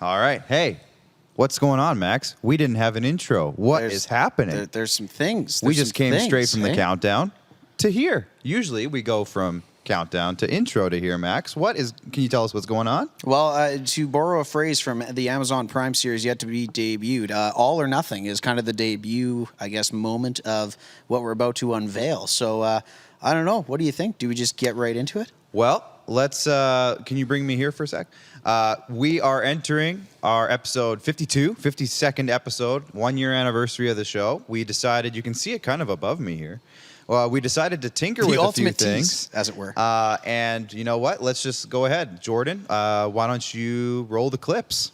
All right. Hey, what's going on, Max? We didn't have an intro. What is happening? There's some things. We just came straight from the countdown to here. Usually we go from countdown to intro to here, Max. Can you tell us what's going on? Well, to borrow a phrase from the Amazon Prime series yet to be debuted, All or Nothing is kind of the debut, I guess, moment of what we're about to unveil. So I don't know. What do you think? Do we just get right into it? Well, let's, can you bring me here for a sec? We are entering our episode 52, 52nd episode, 1 year anniversary of the show. We decided, you can see it kind of above me here. We decided to tinker with a few things. Tease, as it were. And you know what? Let's just go ahead. Jordan, why don't you roll the clips?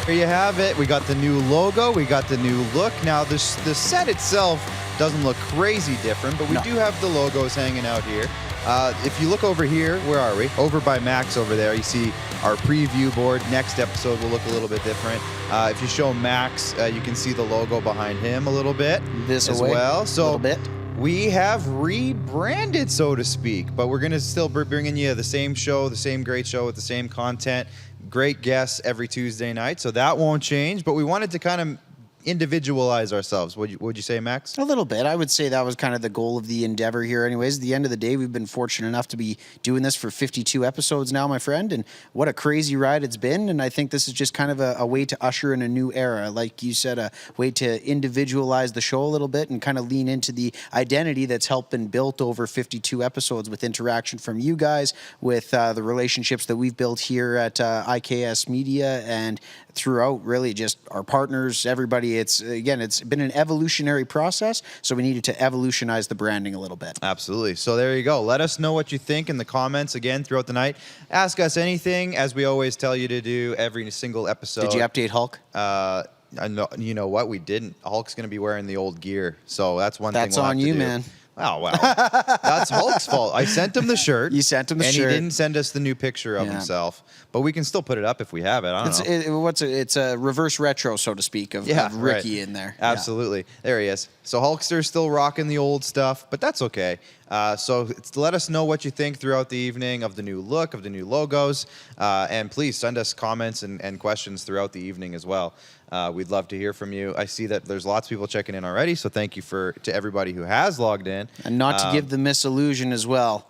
There you have it. We got the new logo. We got the new look. Now, the set itself doesn't look crazy different, but we do have the logos hanging out here. If you look over here, where are we? Over by Max over there, you see our preview board. Next episode will look a little bit different. If you show Max, you can see the logo behind him a little bit as well. So, a little bit. We have rebranded, so to speak, but we're going to still be bringing you the same show, the same great show with the same content, great guests every Tuesday night, so that won't change, but we wanted to kind of individualize ourselves. Would you say, Max? A little bit. I would say that was kind of the goal of the endeavor here anyways. At the end of the day, we've been fortunate enough to be doing this for 52 episodes now, my friend, and what a crazy ride it's been, and I think this is just kind of a way to usher in a new era. Like you said, a way to individualize the show a little bit and kind of lean into the identity that's helped been built over 52 episodes with interaction from you guys, with the relationships that we've built here at IKS Media and throughout really just our partners, everybody. It's been an evolutionary process, so we needed to evolutionize the branding a little bit. Absolutely. So there you go. Let us know what you think in the comments again throughout the night. Ask us anything, as we always tell you to do every single episode. Did you update Hulk? I know, you know what? We didn't. Hulk's going to be wearing the old gear, so that's one thing we'll have to do. That's on you, man. Oh, wow. That's Hulk's fault. I sent him the shirt. You sent him the shirt. And he didn't send us the new picture of himself. But we can still put it up if we have it. I don't know. It's a reverse retro, so to speak, of Ricky in there. Absolutely. Yeah. There he is. So Hulkster's still rocking the old stuff, but that's okay. So let us know what you think throughout the evening of the new look, of the new logos. And please send us comments and questions throughout the evening as well. We'd love to hear from you. I see that there's lots of people checking in already, so thank you to everybody who has logged in. And not to give the misillusion as well,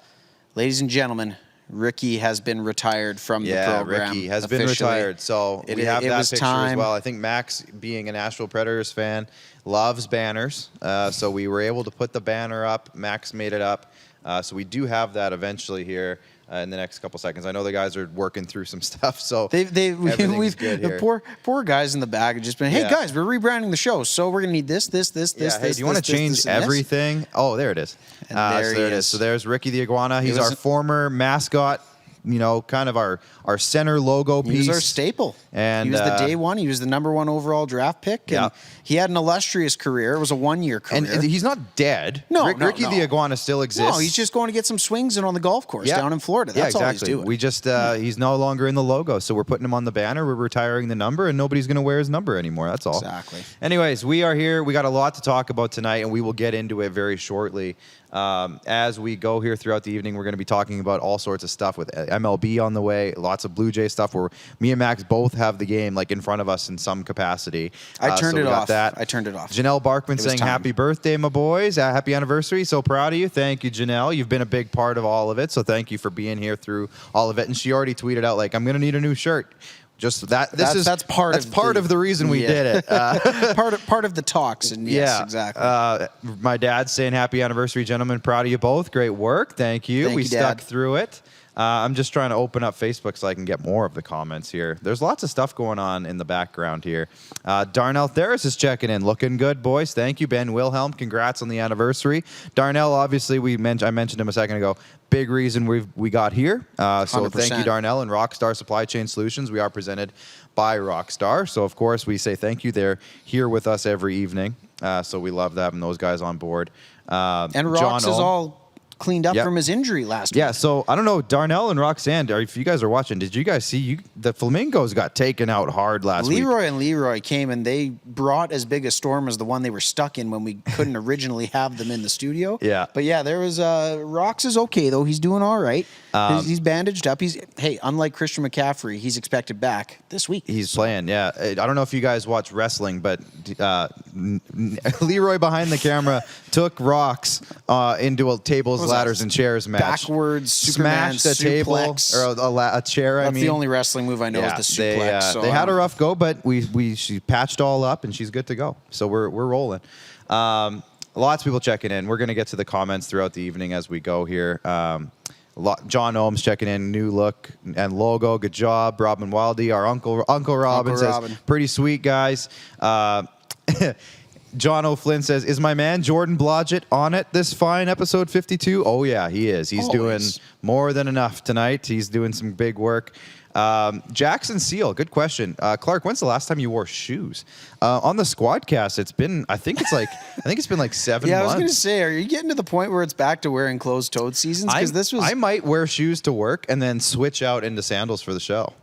ladies and gentlemen, Ricky has been ratired from the program. Ricky has been retired, so we have that picture as well. I think Max, being a Nashville Predators fan, loves banners, so we were able to put the banner up. Max made it up, so we do have that eventually here. In the next couple seconds. I know the guys are working through some stuff, so everything's good here. The poor guys in the back have just been, hey guys, we're rebranding the show, so we're gonna need this. Hey, do you want to change everything? Oh, there it is. And there he is. So there's Ricky the Iguana. He's our former mascot. You know, kind of our center logo piece. He was our staple. And he was the day one. He was the #1 overall draft pick. And he had an illustrious career. It was a 1-year career. And he's not dead. No, Ricky the Iguana still exists. No, he's just going to get some swings in on the golf course down in Florida. That's all he's doing. We just, he's no longer in the logo, so we're putting him on the banner. We're retiring the number, and nobody's going to wear his number anymore. That's all. Exactly. Anyways, we are here. We got a lot to talk about tonight, and we will get into it very shortly. As we go here throughout the evening, we're going to be talking about all sorts of stuff with MLB on the way, lots of Blue Jay stuff where me and Max both have the game like in front of us in some capacity. I turned it off. I turned it off. Janelle Barkman saying happy birthday, my boys. Happy anniversary. So proud of you. Thank you, Janelle. You've been a big part of all of it. So thank you for being here through all of it. And she already tweeted out like, I'm going to need a new shirt. Just that. That's part of the reason we did it. Part of the talks. And yes, exactly. My dad's saying happy anniversary, gentlemen. Proud of you both. Great work. Thank you. We stuck through it. I'm just trying to open up Facebook so I can get more of the comments here. There's lots of stuff going on in the background here. Darnell Theris is checking in. Looking good, boys. Thank you, Ben Wilhelm. Congrats on the anniversary. Darnell, obviously, I mentioned him a second ago. Big reason we got here. So 100%. Thank you, Darnell, and Rockstar Supply Chain Solutions. We are presented by Rockstar. So, of course, we say thank you. They're here with us every evening. So we love having those guys on board. And Rocks is all cleaned up from his injury last week. Yeah, so I don't know, Darnell and Roxanne, if you guys are watching, did you guys see the Flamingos got taken out hard last week? Leroy and Leroy came and they brought as big a storm as the one they were stuck in when we couldn't originally have them in the studio. Yeah. But yeah, there was Rocks is okay though. He's doing all right. He's bandaged up. Unlike Christian McCaffrey, he's expected back this week. He's playing, yeah. I don't know if you guys watch wrestling, but Leroy behind the camera took Rocks into a tables, ladders, and chairs match. Backwards, Superman smashed a table or a chair. That's the only wrestling move I know is the suplex. They had a rough go, but she patched all up and she's good to go. So we're rolling. Lots of people checking in. We're going to get to the comments throughout the evening as we go here. John Ohms checking in, new look and logo. Good job, Robin Wildy. Our Uncle Robin says, pretty sweet, guys. John O'Flynn says, is my man Jordan Blodgett on it this fine episode 52? Oh, yeah, he is. He's doing more than enough tonight. He's doing some big work. Jackson Seal, good question. Clark, when's the last time you wore shoes? On the SquadCast, I think it's been like 7 months. Yeah, I was going to say, are you getting to the point where it's back to wearing closed-toed seasons? I might wear shoes to work and then switch out into sandals for the show.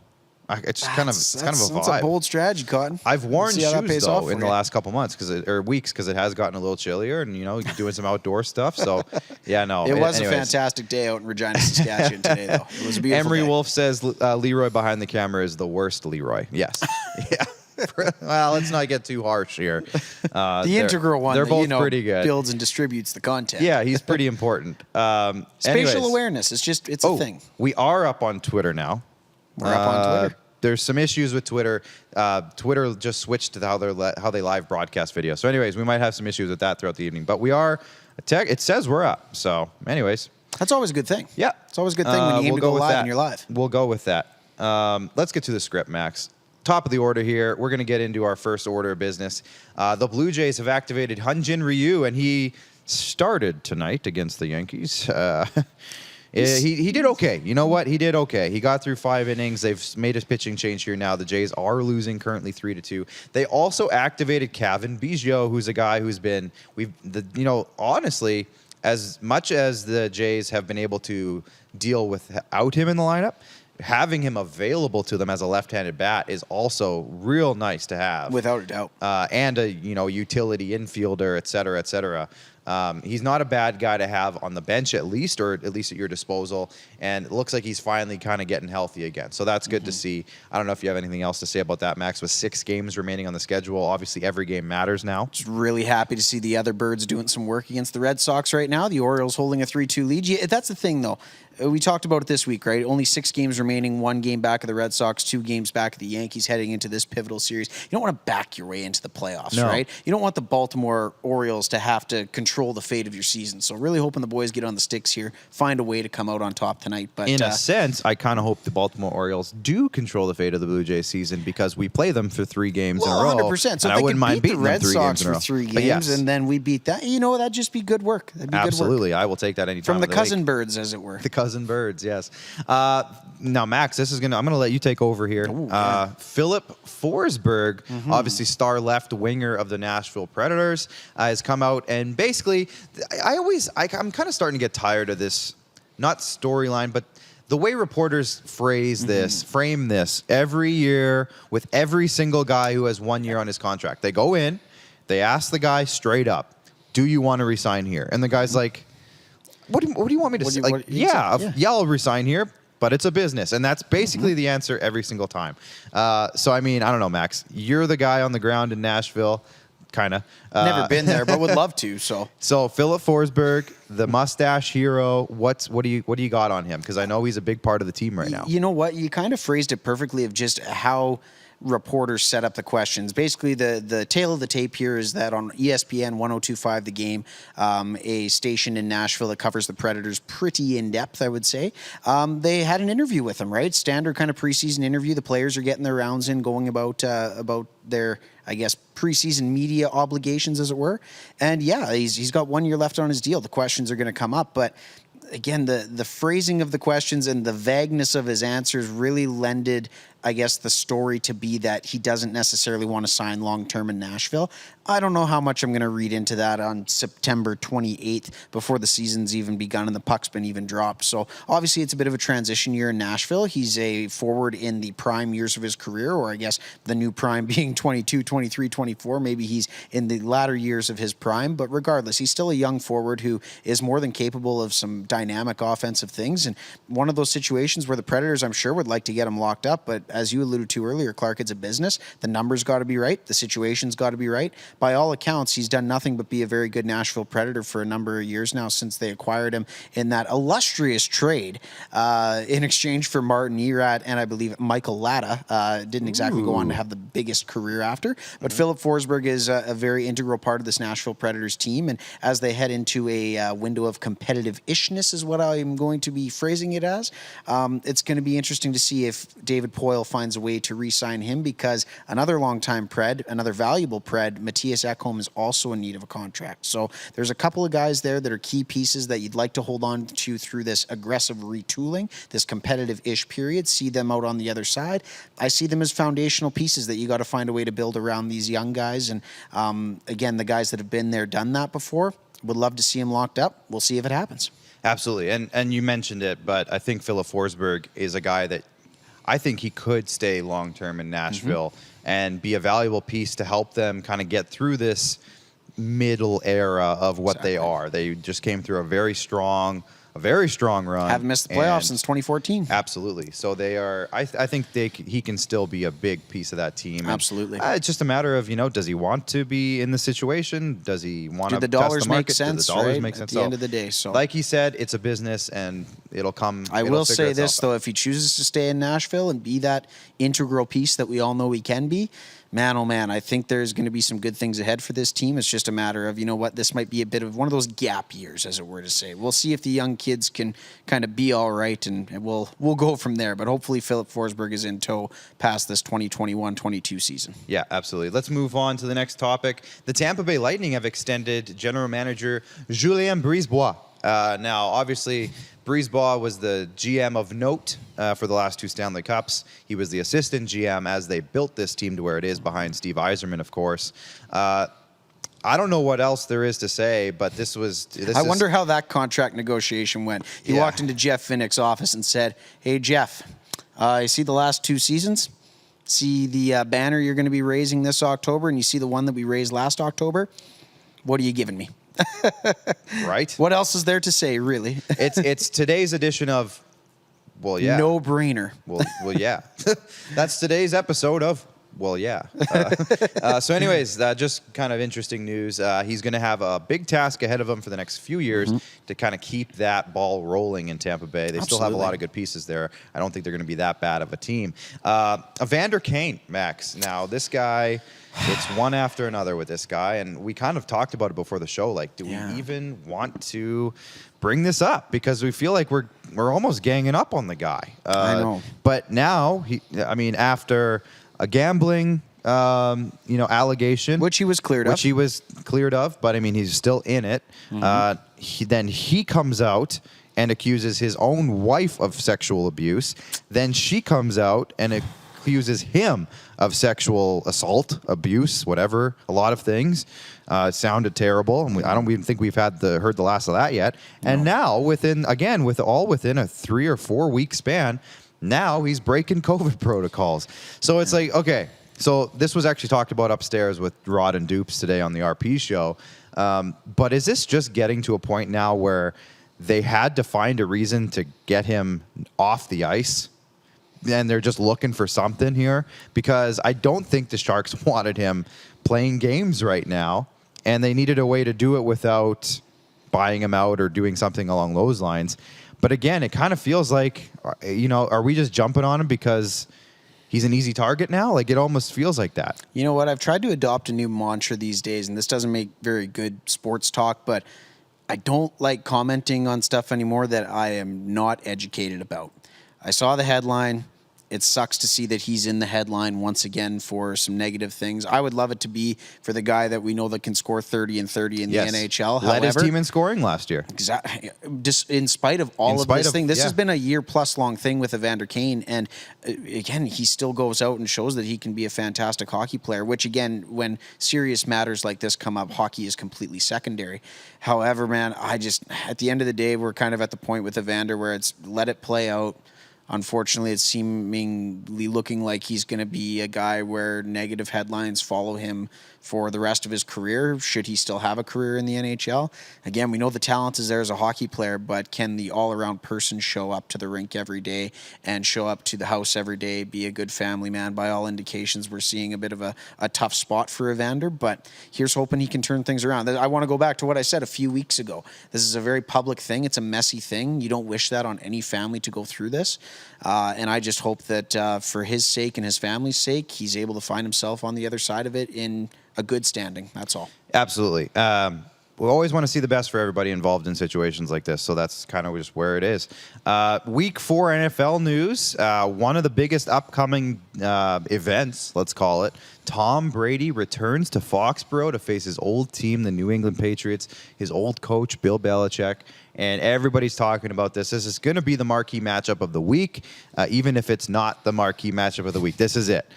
It's kind of a vibe. That's a bold strategy, Cotton. I've worn shoes though in the last couple months weeks because it has gotten a little chillier and you're doing some outdoor stuff. So yeah, no. It was a fantastic day out in Regina, Saskatchewan today though. It was a beautiful Emery day. Wolf says Leroy behind the camera is the worst Leroy. Yes. Yeah. Well, let's not get too harsh here. The integral one, they're both pretty good. Builds and distributes the content. Yeah, he's pretty important. Spatial awareness. It's a thing. We are up on Twitter now. We're up on Twitter. There's some issues with Twitter. Twitter just switched to how they live broadcast video. So, anyways, we might have some issues with that throughout the evening. But we are. It says we're up. So, anyways, that's always a good thing. Yeah, it's always a good thing when you aim to go live and you're live. We'll go with that. Let's get to the script, Max. Top of the order here. We're going to get into our first order of business. The Blue Jays have activated Hyun-Jin Ryu, and he started tonight against the Yankees. He did okay. You know what? He did okay. He got through 5 innings. They've made a pitching change here now. The Jays are losing currently 3-2. They also activated Kevin Biggio, who's a guy who's been honestly, as much as the Jays have been able to deal without him in the lineup, having him available to them as a left-handed bat is also real nice to have, without a doubt. And a utility infielder, et cetera, et cetera. He's not a bad guy to have on the bench at least, or at least at your disposal. And it looks like he's finally kind of getting healthy again. So that's good to see. I don't know if you have anything else to say about that, Max. With 6 games remaining on the schedule, obviously every game matters now. Just really happy to see the other birds doing some work against the Red Sox right now. The Orioles holding a 3-2 lead. That's the thing, though. We talked about it this week, right? Only 6 games remaining, 1 game back of the Red Sox, 2 games back of the Yankees heading into this pivotal series. You don't want to back your way into the playoffs, right? You don't want the Baltimore Orioles to have to control the fate of your season. So really hoping the boys get on the sticks here, find a way to come out on top tonight. But in a sense, I kind of hope the Baltimore Orioles do control the fate of the Blue Jays season because we play them for 3 games in a row. 100%. So if I wouldn't mind beating the Red Sox for 3 games, and then we beat that, that'd just be good work. That'd be absolutely. Good work. I will take that anytime. From the cousin birds, as it were. The cousin birds, yes. Now, Max, I'm going to let you take over here. Phillip Forsberg, obviously star left winger of the Nashville Predators, has come out and basically, I'm kind of starting to get tired of this, not storyline, but the way reporters frame this every year with every single guy who has 1 year on his contract. They go in, they ask the guy straight up, do you want to resign here? And the guy's like, what do you want me to say? I'll resign here, but it's a business. And that's basically the answer every single time. So, I mean, I don't know, Max. You're the guy on the ground in Nashville, kind of. Never been there, but would love to. So Phillip Forsberg, the mustache hero, what do you got on him? Because I know he's a big part of the team right now. You know what? You kind of phrased it perfectly of just how reporters set up the questions. Basically, the tale of the tape here is that on ESPN 102.5 The Game, a station in Nashville that covers the Predators pretty in depth, I would say, they had an interview with him, right? Standard kind of preseason interview. The players are getting their rounds in, going about their, I guess, preseason media obligations, as it were. And yeah, he's got 1 year left on his deal. The questions are going to come up, but again, the phrasing of the questions and the vagueness of his answers really lended, I guess, the story to be that he doesn't necessarily want to sign long-term in Nashville. I don't know how much I'm going to read into that on September 28th before the season's even begun and the puck's been even dropped. So obviously it's a bit of a transition year in Nashville. He's a forward in the prime years of his career, or I guess the new prime being 22, 23, 24. Maybe he's in the latter years of his prime, but regardless, he's still a young forward who is more than capable of some dynamic offensive things. And one of those situations where the Predators, I'm sure, would like to get him locked up, but as you alluded to earlier, Clark, it's a business. The numbers got to be right. The situation's got to be right. By all accounts, he's done nothing but be a very good Nashville Predator for a number of years now since they acquired him in that illustrious trade in exchange for Martin Erat and I believe Michael Latta. Didn't exactly go on to have the biggest career after, but Phillip Forsberg is a very integral part of this Nashville Predators team, and as they head into a window of competitive-ishness is what I'm going to be phrasing it as, it's going to be interesting to see if David Poile finds a way to re-sign him, because another longtime Pred, another valuable Pred, Matthias Ekholm, is also in need of a contract. So there's a couple of guys there that are key pieces that you'd like to hold on to through this aggressive retooling, this competitive-ish period, see them out on the other side. I see them as foundational pieces that you got to find a way to build around these young guys. And again, the guys that have been there, done that before, would love to see him locked up. We'll see if it happens. Absolutely. And you mentioned it, but I think Phillip Forsberg is a guy that I think he could stay long-term in Nashville and be a valuable piece to help them kind of get through this middle era of what they are. They just came through a very strong run. Haven't missed the playoffs since 2014. Absolutely. So they are. I think he can still be a big piece of that team. Absolutely. And, it's just a matter of, does he want to be in the situation? Does he want to? Do the dollars make sense? Do the dollars make sense? At the end of the day, so like he said, it's a business, and it'll come. I will say this though: if he chooses to stay in Nashville and be that integral piece that we all know he can be, man, oh man, I think there's going to be some good things ahead for this team. It's just a matter of, this might be a bit of one of those gap years, as it were to say. We'll see if the young kids can kind of be all right, and we'll go from there. But hopefully Phillip Forsberg is in tow past this 2021-22 season. Yeah, absolutely. Let's move on to the next topic. The Tampa Bay Lightning have extended general manager Julien Brisebois. Now, obviously, Brisebois was the GM of note for the last two Stanley Cups. He was the assistant GM as they built this team to where it is behind Steve Yzerman, of course. I don't know what else there is to say, but I wonder how that contract negotiation went. He walked into Jeff Finnick's office and said, "Hey, Jeff, you see the last two seasons? See the banner you're going to be raising this October, and you see the one that we raised last October? What are you giving me?" Right? What else is there to say, really? It's today's edition of, well, yeah. No brainer. Well, yeah. That's today's episode of, well, yeah. So anyways, just kind of interesting news. He's going to have a big task ahead of him for the next few years to kind of keep that ball rolling in Tampa Bay. They still have a lot of good pieces there. I don't think they're going to be that bad of a team. Evander Kane, Max. Now, this guy... It's one after another with this guy, and we kind of talked about it before the show. Like, do we even want to bring this up? Because we feel like we're almost ganging up on the guy. I know. But now, after a gambling, allegation, which he was cleared of, but he's still in it. Then he comes out and accuses his own wife of sexual abuse. Then she comes out and accuses him of sexual assault, abuse, whatever, a lot of things. It sounded terrible, and I don't even think we've heard the last of that yet. No. And now, within a 3 or 4 week span, now he's breaking COVID protocols. So it's like, okay, so this was actually talked about upstairs with Rod and Dupes today on the RP show. But is this just getting to a point now where they had to find a reason to get him off the ice? And they're just looking for something here, because I don't think the Sharks wanted him playing games right now, and they needed a way to do it without buying him out or doing something along those lines. But again, it kind of feels like, are we just jumping on him because he's an easy target now? Like, it almost feels like that. You know what? I've tried to adopt a new mantra these days, and this doesn't make very good sports talk, but I don't like commenting on stuff anymore that I am not educated about. I saw the headline. It sucks to see that he's in the headline once again for some negative things. I would love it to be for the guy that we know that can score 30 and 30 in the NHL. Led his team in scoring last year. Exactly. Just in spite of all of this thing, this has been a year-plus long thing with Evander Kane, and again, he still goes out and shows that he can be a fantastic hockey player, which again, when serious matters like this come up, hockey is completely secondary. However, man, at the end of the day, we're kind of at the point with Evander where it's let it play out. Unfortunately, it's seemingly looking like he's going to be a guy where negative headlines follow him for the rest of his career, should he still have a career in the NHL. Again, we know the talent is there as a hockey player, but can the all-around person show up to the rink every day and show up to the house every day, be a good family man? By all indications, we're seeing a bit of a tough spot for Evander, but here's hoping he can turn things around. I want to go back to what I said a few weeks ago. This is a very public thing. It's a messy thing. You don't wish that on any family to go through this. And I just hope that for his sake and his family's sake, he's able to find himself on the other side of it in a good standing. That's all. Absolutely. We always want to see the best for everybody involved in situations like this, so that's kind of just where it is. Week 4 NFL news, one of the biggest upcoming events, let's call it. Tom Brady returns to Foxborough to face his old team, the New England Patriots, his old coach, Bill Belichick, and everybody's talking about this. This is going to be the marquee matchup of the week, even if it's not the marquee matchup of the week. This is it.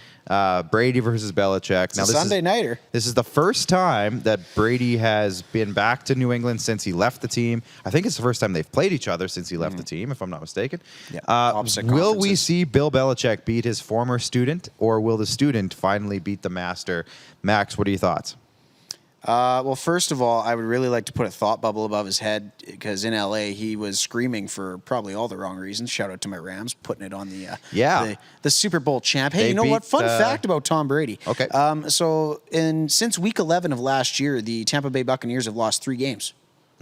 Brady versus Belichick. It's a Sunday nighter. This is the first time that Brady has been back to New England since he left the team. I think it's the first time they've played each other since he left the team, if I'm not mistaken. Yeah, will we see Bill Belichick beat his former student, or will the student finally beat the master? Max, what are your thoughts? Well, first of all, I would really like to put a thought bubble above his head, because in LA he was screaming for probably all the wrong reasons. Shout out to my Rams, putting it on the Super Bowl champ. Hey, you know what? Fun fact about Tom Brady. Okay. Since week 11 of last year, the Tampa Bay Buccaneers have lost 3 games.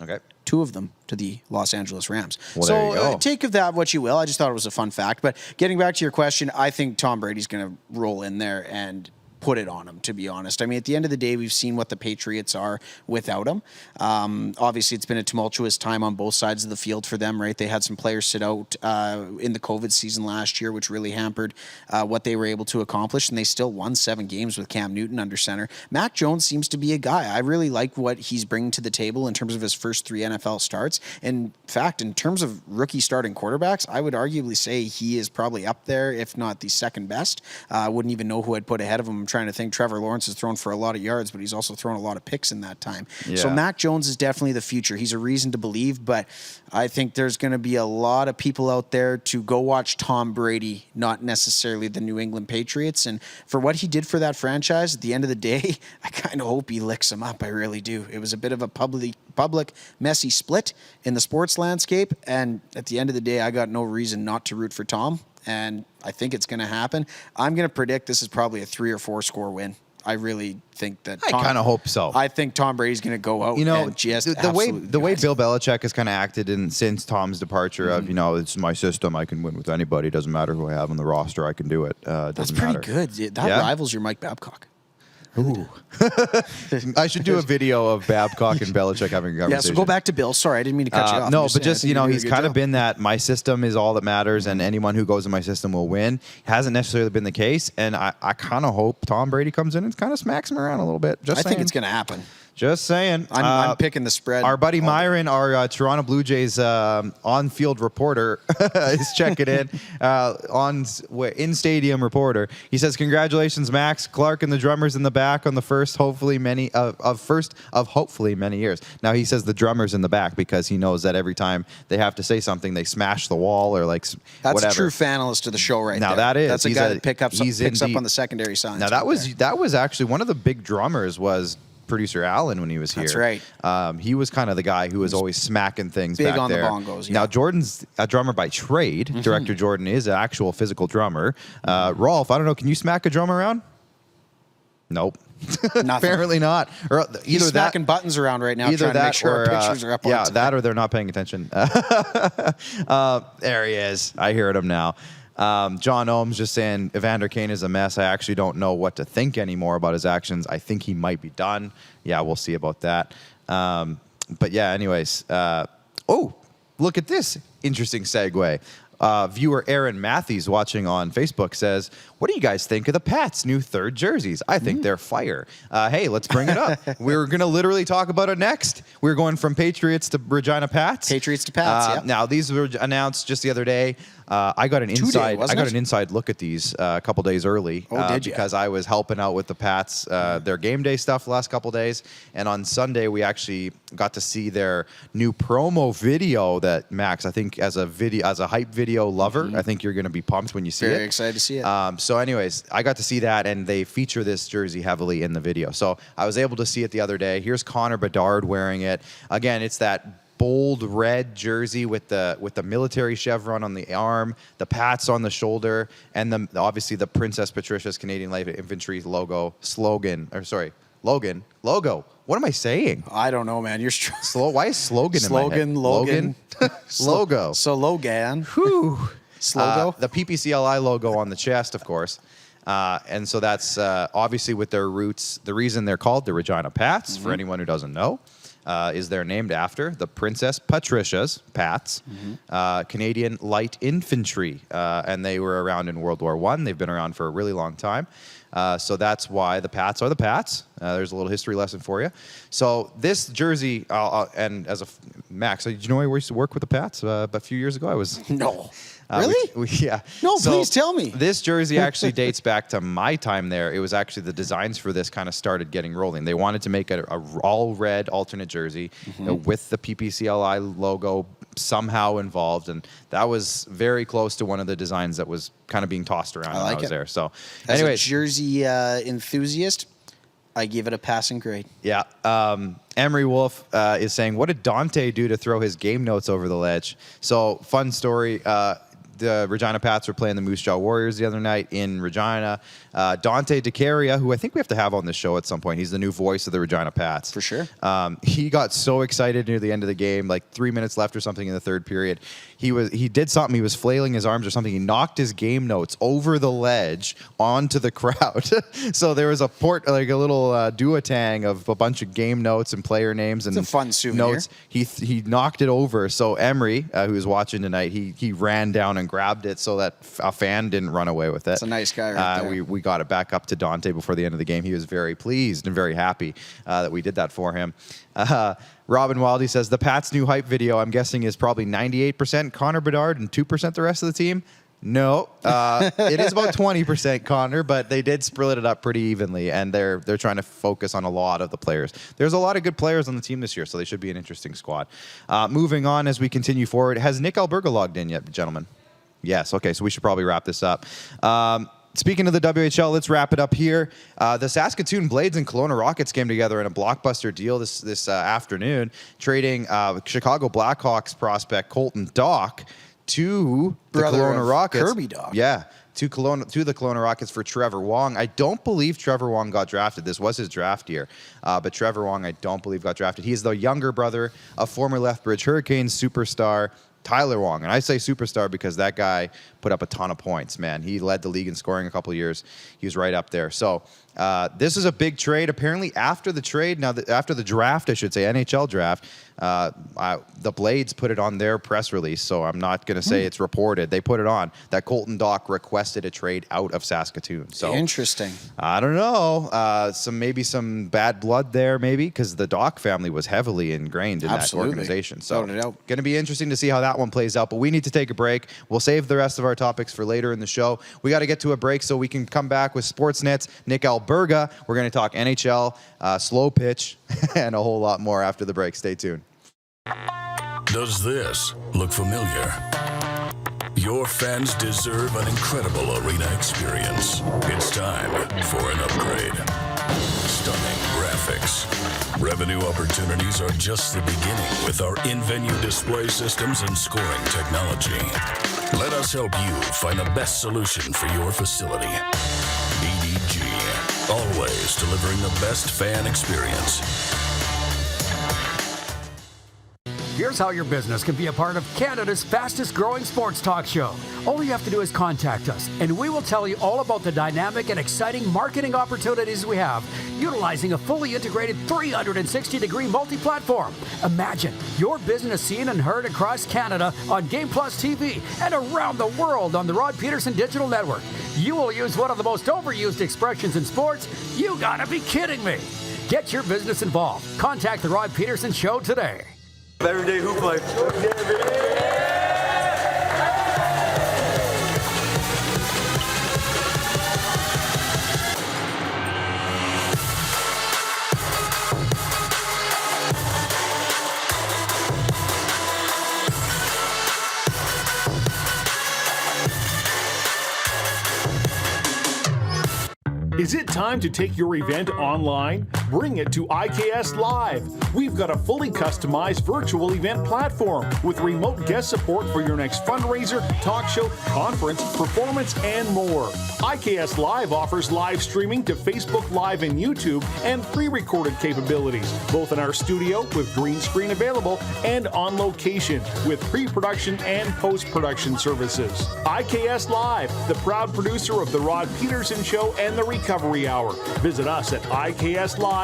Okay. 2 of them to the Los Angeles Rams. Well, there you go. Take of that what you will. I just thought it was a fun fact. But getting back to your question, I think Tom Brady's going to roll in there and put it on him, to be honest. I mean, at the end of the day, we've seen what the Patriots are without him. Obviously, it's been a tumultuous time on both sides of the field for them, right? They had some players sit out in the COVID season last year, which really hampered what they were able to accomplish, and they still won 7 games with Cam Newton under center. Mac Jones seems to be a guy. I really like what he's bringing to the table in terms of his first 3 NFL starts. In fact, in terms of rookie starting quarterbacks, I would arguably say he is probably up there, if not the second best. I wouldn't even know who I'd put ahead of him. I'm trying to think. Trevor Lawrence has thrown for a lot of yards, but he's also thrown a lot of picks in that time. Yeah. So Mac Jones is definitely the future. He's a reason to believe, but I think there's going to be a lot of people out there to go watch Tom Brady, not necessarily the New England Patriots. And for what he did for that franchise, at the end of the day, I kind of hope he licks him up. I really do. It was a bit of a public, messy split in the sports landscape. And at the end of the day, I got no reason not to root for Tom. And I think it's going to happen. I'm going to predict this is probably a 3 or 4 score win. I really think that. I kind of hope so. I think Tom Brady's going to go out. And just the way Bill Belichick has kind of acted since Tom's departure of it's my system. I can win with anybody. It doesn't matter who I have on the roster. I can do it. That's pretty good. That rivals your Mike Babcock. Ooh. I should do a video of Babcock and Belichick having a conversation. Yeah, so go back to Bill. Sorry, I didn't mean to cut you off. No, but just, he's kind of been that my system is all that matters and anyone who goes in my system will win. Hasn't necessarily been the case, and I kind of hope Tom Brady comes in and kind of smacks him around a little bit. I think it's going to happen. Just saying. I'm picking the spread. Our buddy Myron, our Toronto Blue Jays on-field reporter, is checking in, in-stadium reporter. He says, "Congratulations, Max, Clark, and the drummers in the back on the first, hopefully many years." Now he says the drummers in the back because he knows that every time they have to say something, they smash the wall or That's whatever. a true fanalist to the show right now, there. That's a guy that picks up on the secondary signs. Now that was actually one of the big drummers was producer Allen when he was here. That's right. He was kind of the guy who was always smacking things big back on there. The bongos. Yeah. Now Jordan's a drummer by trade. Director Jordan is an actual physical drummer. Rolf, I don't know. Can you smack a drum around? Nope. Apparently not. Or he's smacking buttons around right now. Either trying to make sure our pictures are up on time. that or they're not paying attention. There he is. I heard him now. John Ohm's just saying Evander Kane is a mess. I actually don't know what to think anymore about his actions. I think he might be done. Yeah, we'll see about that. But yeah, anyways. Look at this interesting segue. Viewer Aaron Matthews watching on Facebook says, what do you guys think of the Pats' new third jerseys? I think they're fire. Hey, let's bring it up. We're going to literally talk about it next. We're going from Patriots to Regina Pats. Patriots to Pats, yeah. Now, these were announced just the other day. I got an inside look at these a couple days early. Did you? Because I was helping out with the Pats, their game day stuff the last couple days. And on Sunday, we actually got to see their new promo video that Max, I think as a hype video lover, I think you're going to be pumped when you see it. Very excited to see it. So anyways, I got to see that, and they feature this jersey heavily in the video. So I was able to see it the other day. Here's Connor Bedard wearing it. Again, it's that bold red jersey with the military chevron on the arm, the Pats on the shoulder, and obviously the Princess Patricia's Canadian Light Infantry logo. What am I saying? I don't know, man. You're slow. Why is slogan in my head? Logan. Logo. So Logan. Whew. Slogo. The PPCLI logo on the chest, of course. And so that's obviously with their roots. The reason they're called the Regina Pats, for anyone who doesn't know, is they're named after the Princess Patricia's Pats, Canadian Light Infantry. And they were around in World War I. They've been around for a really long time. So that's why the Pats are the Pats. There's a little history lesson for you. So this jersey, and as a Max, did you know I used to work with the Pats a few years ago? I was no. Really? Yeah. No, please tell me. This jersey actually dates back to my time there. It was actually the designs for this kind of started getting rolling. They wanted to make a all red alternate jersey with the PPCLI logo somehow involved, and that was very close to one of the designs that was kind of being tossed around when I was there. So, anyways, as a jersey enthusiast, I give it a passing grade. Yeah. Emery Wolf is saying, what did Dante do to throw his game notes over the ledge? So, fun story. The Regina Pats were playing the Moose Jaw Warriors the other night in Regina. Dante DeCaria, who I think we have to have on the show at some point. He's the new voice of the Regina Pats. For sure. He got so excited near the end of the game, like 3 minutes left or something in the third period. He did something. He was flailing his arms or something. He knocked his game notes over the ledge onto the crowd. So there was a little duotang of a bunch of game notes and player names and it's a fun souvenir. Notes. He knocked it over. So Emery, who was watching tonight, he ran down and grabbed it so that a fan didn't run away with it. That's a nice guy right there. We got it back up to Dante before the end of the game. He was very pleased and very happy that we did that for him. Robin Wildy says, the Pats' new hype video, I'm guessing, is probably 98% Connor Bedard and 2% the rest of the team. No, it is about 20% Connor, but they did split it up pretty evenly, and they're trying to focus on a lot of the players. There's a lot of good players on the team this year, so they should be an interesting squad. Moving on as we continue forward, has Nick Alberga logged in yet, gentlemen? Yes. Okay, so we should probably wrap this up. Speaking of the WHL, let's wrap it up here. The Saskatoon Blades and Kelowna Rockets came together in a blockbuster deal this afternoon, trading Chicago Blackhawks prospect Colton Dock to the Kelowna Rockets. Kirby Dock. Yeah, to the Kelowna Rockets for Trevor Wong. I don't believe Trevor Wong got drafted. This was his draft year. But Trevor Wong, I don't believe, got drafted. He's the younger brother of former Lethbridge Hurricanes superstar Tyler Wong. And I say superstar because that guy put up a ton of points, man. He led the league in scoring a couple of years. He was right up there. So this is a big trade. Apparently after the trade, after the draft, I should say, NHL draft, the Blades put it on their press release, so I'm not going to say it's reported. They put it on that Colton Dock requested a trade out of Saskatoon. So interesting. I don't know. Maybe some bad blood there, maybe, because the Dock family was heavily ingrained in that organization. So going to be interesting to see how that one plays out. But we need to take a break. We'll save the rest of our topics for later in the show. We got to get to a break so we can come back with Sportsnet's Nick Alberga. We're going to talk NHL, slow pitch, and a whole lot more after the break. Stay tuned. Does this look familiar? Your fans deserve an incredible arena experience. It's time for an upgrade. Stunning graphics. Revenue opportunities are just the beginning with our in-venue display systems and scoring technology. Let us help you find the best solution for your facility. BDG, always delivering the best fan experience. Here's how your business can be a part of Canada's fastest growing sports talk show. All you have to do is contact us, and we will tell you all about the dynamic and exciting marketing opportunities we have, utilizing a fully integrated 360-degree multi-platform. Imagine your business seen and heard across Canada on Game Plus TV and around the world on the Rod Peterson Digital Network. You will use one of the most overused expressions in sports. You gotta be kidding me. Get your business involved. Contact the Rod Peterson Show today. Everyday hoop life. Is it time to take your event online? Bring it to IKS Live. We've got a fully customized virtual event platform with remote guest support for your next fundraiser, talk show, conference, performance, and more. IKS Live offers live streaming to Facebook Live and YouTube and pre-recorded capabilities, both in our studio with green screen available and on location with pre-production and post-production services. IKS Live, the proud producer of The Rod Peterson Show and The Recovery Hour. Visit us at ikslive.ca.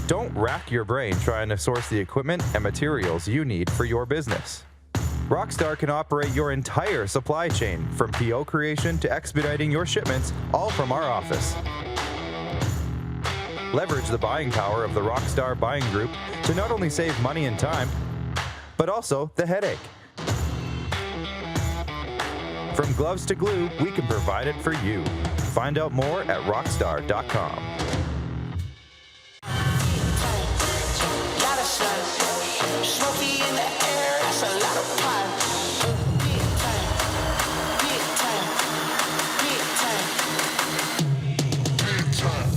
Don't rack your brain trying to source the equipment and materials you need for your business. Rockstar can operate your entire supply chain, from PO creation to expediting your shipments, all from our office. Leverage the buying power of the Rockstar buying group to not only save money and time, but also the headache. From gloves to glue, we can provide it for you. Find out more at rockstar.com. Smoky in the air, that's a lot of fun. Big time, big time, big time, big time. Big time.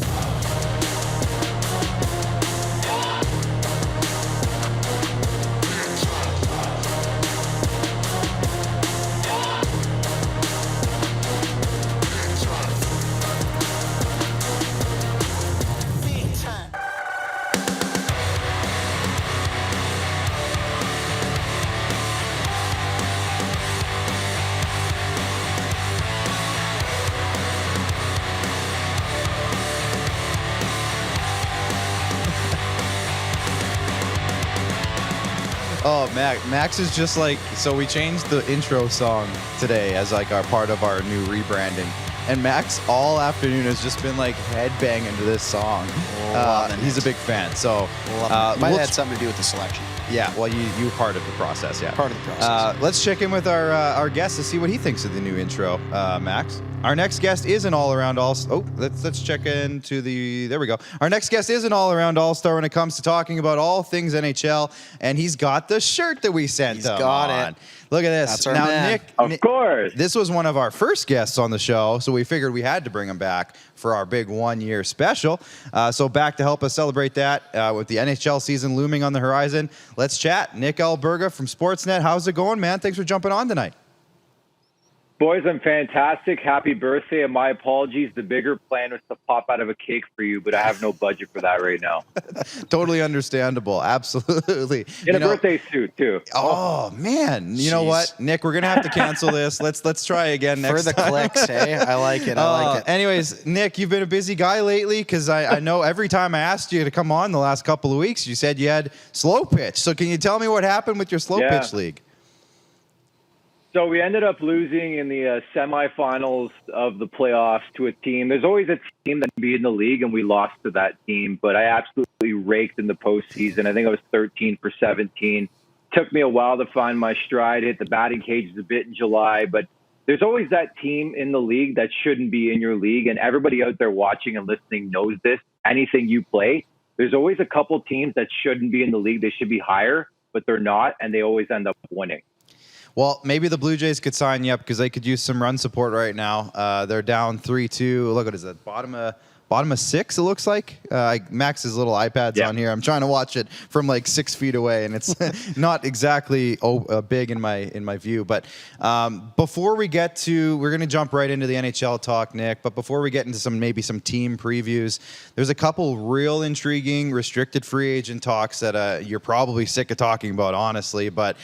Oh, Max is just like, so we changed the intro song today as like our part of our new rebranding. And Max all afternoon has just been like headbanging to this song. He's a big fan. So Might have had something to do with the selection. yeah, well, you part of the process, yeah. Part of the process. Let's check in with our guest to see what he thinks of the new intro, Max. Our next guest is an all-around let's check into there we go. Our next guest is an all-around all-star when it comes to talking about all things NHL, and he's got the shirt that we sent him on. Look at this. That's our now, man. Nick, Of course. this was one of our first guests on the show, so we figured we had to bring him back for our big one-year special. So back to help us celebrate that with the NHL season looming on the horizon. Let's chat. Nick Alberga from Sportsnet. How's it going, man? Thanks for jumping on tonight. Boys, I'm fantastic. Happy birthday, and my apologies. The bigger plan was to pop out of a cake for you, but I have no budget for that right now. Totally understandable. Absolutely. In a birthday suit, too. Oh, man. You know what, Nick, we're going to have to cancel this. Let's try again next For the time. clicks, hey? I like it. I like it. Anyways, Nick, you've been a busy guy lately because I know every time I asked you to come on the last couple of weeks, you said you had slow pitch. So can you tell me what happened with your slow pitch league? So we ended up losing in the semifinals of the playoffs to a team. There's always a team that can be in the league, and we lost to that team. But I absolutely raked in the postseason. I think I was 13 for 17. Took me a while to find my stride, hit the batting cages a bit in July. But there's always that team in the league that shouldn't be in your league. And everybody out there watching and listening knows this. Anything you play, there's always a couple teams that shouldn't be in the league. They should be higher, but they're not, and they always end up winning. Well, maybe the Blue Jays could sign you up because they could use some run support right now. They're down 3-2. Look, what is that? Bottom of 6, it looks like. Max's little iPad's on here. I'm trying to watch it from like 6 feet away, and it's not exactly big in my view. But before we get to, we're going to jump right into the NHL talk, Nick. But before we get into some team previews, there's a couple real intriguing restricted free agent talks that you're probably sick of talking about, honestly. But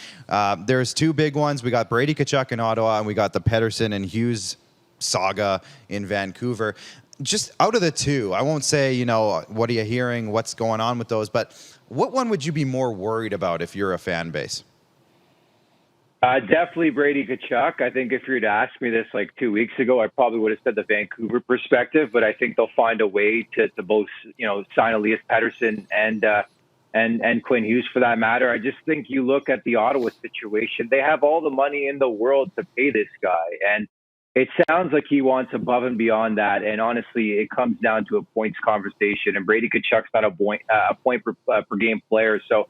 there's 2 big ones. We got Brady Tkachuk in Ottawa, and we got the Pettersson and Hughes saga in Vancouver. Just out of the 2, I won't say, what are you hearing, what's going on with those, but what one would you be more worried about if you're a fan base? Definitely Brady Tkachuk. I think if you were to ask me this like 2 weeks ago, I probably would have said the Vancouver perspective, but I think they'll find a way to both, sign Elias Pettersson and Quinn Hughes for that matter. I just think you look at the Ottawa situation, they have all the money in the world to pay this guy, and it sounds like he wants above and beyond that. And honestly, it comes down to a points conversation. And Brady Tkachuk's not a point per game player. So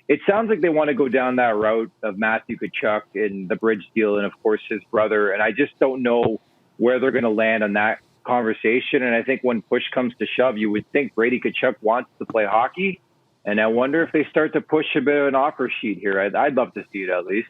it sounds like they want to go down that route of Matthew Tkachuk in the bridge deal and, of course, his brother. And I just don't know where they're going to land on that conversation. And I think when push comes to shove, you would think Brady Tkachuk wants to play hockey. And I wonder if they start to push a bit of an offer sheet here. I'd love to see it at least.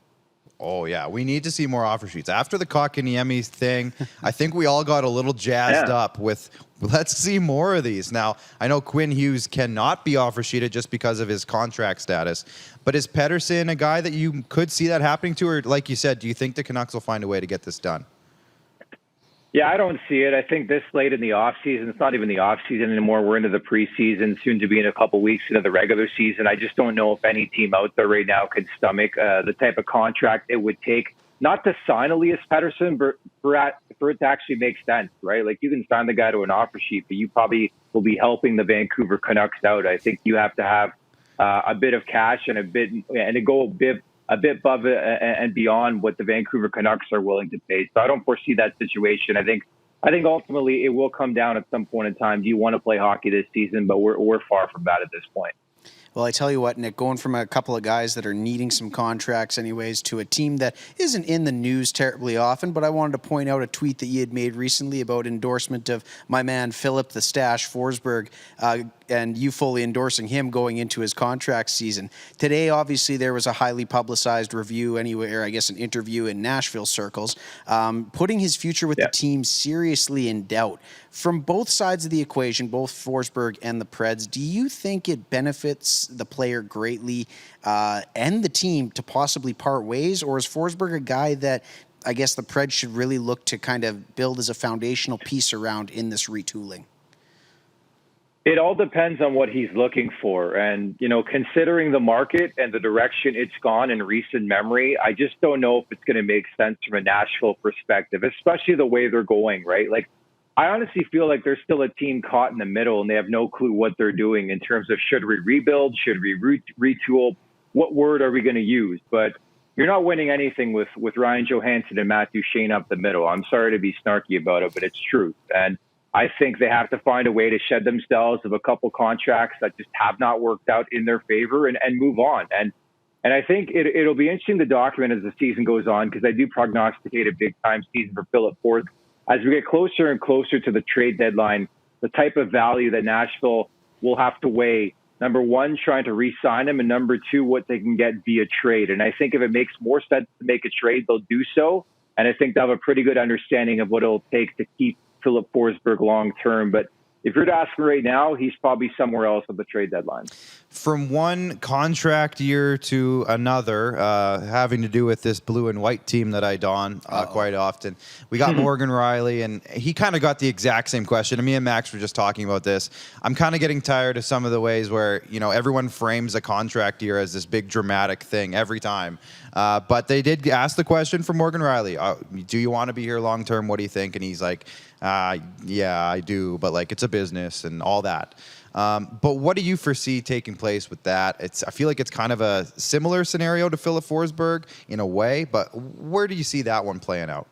Oh, yeah. We need to see more offer sheets. After the Kotkaniemi thing, I think we all got a little jazzed up with, let's see more of these. Now, I know Quinn Hughes cannot be offer sheeted just because of his contract status, but is Pettersson a guy that you could see that happening to? Or like you said, do you think the Canucks will find a way to get this done? Yeah, I don't see it. I think this late in the offseason, it's not even the offseason anymore. We're into the preseason, soon to be in a couple weeks into the regular season. I just don't know if any team out there right now could stomach the type of contract it would take, not to sign Elias Pettersson, but for it to actually make sense, right? Like, you can sign the guy to an offer sheet, but you probably will be helping the Vancouver Canucks out. I think you have to have a bit of cash and to go a bit above and beyond what the Vancouver Canucks are willing to pay. So I don't foresee that situation. I think ultimately it will come down at some point in time. Do you want to play hockey this season? But we're far from that at this point. Well, I tell you what, Nick, going from a couple of guys that are needing some contracts anyways to a team that isn't in the news terribly often, but I wanted to point out a tweet that you had made recently about endorsement of my man Phillip the Stash Forsberg, and you fully endorsing him going into his contract season. Today, obviously, there was a highly publicized review anywhere, I guess an interview in Nashville circles, putting his future with the team seriously in doubt. From both sides of the equation, both Forsberg and the Preds, do you think it benefits the player greatly and the team to possibly part ways? Or is Forsberg a guy that I guess the Preds should really look to kind of build as a foundational piece around in this retooling? It all depends on what he's looking for. And, considering the market and the direction it's gone in recent memory, I just don't know if it's going to make sense from a Nashville perspective, especially the way they're going, right? Like, I honestly feel like they're still a team caught in the middle and they have no clue what they're doing in terms of should we rebuild, should we retool, what word are we going to use? But you're not winning anything with Ryan Johansson and Matthew Shane up the middle. I'm sorry to be snarky about it, but it's truth. And I think they have to find a way to shed themselves of a couple contracts that just have not worked out in their favor and move on. And I think it'll be interesting to document as the season goes on, because I do prognosticate a big-time season for Phillip Forsberg. As we get closer and closer to the trade deadline, the type of value that Nashville will have to weigh, number one, trying to re-sign him, and number two, what they can get via trade. And I think if it makes more sense to make a trade, they'll do so. And I think they'll have a pretty good understanding of what it'll take to keep Phillip Forsberg long term. But if you're to ask him right now, he's probably somewhere else at the trade deadline. From one contract year to another, having to do with this blue and white team that I don quite often, we got Morgan Riley, and he kind of got the exact same question. And me and Max were just talking about this. I'm kind of getting tired of some of the ways where, everyone frames a contract year as this big dramatic thing every time. But they did ask the question for Morgan Riley, do you want to be here long term? What do you think? And he's like, yeah, I do, but it's a business and all that. But what do you foresee taking place with that? I feel like it's kind of a similar scenario to Phillip Forsberg in a way, but where do you see that one playing out?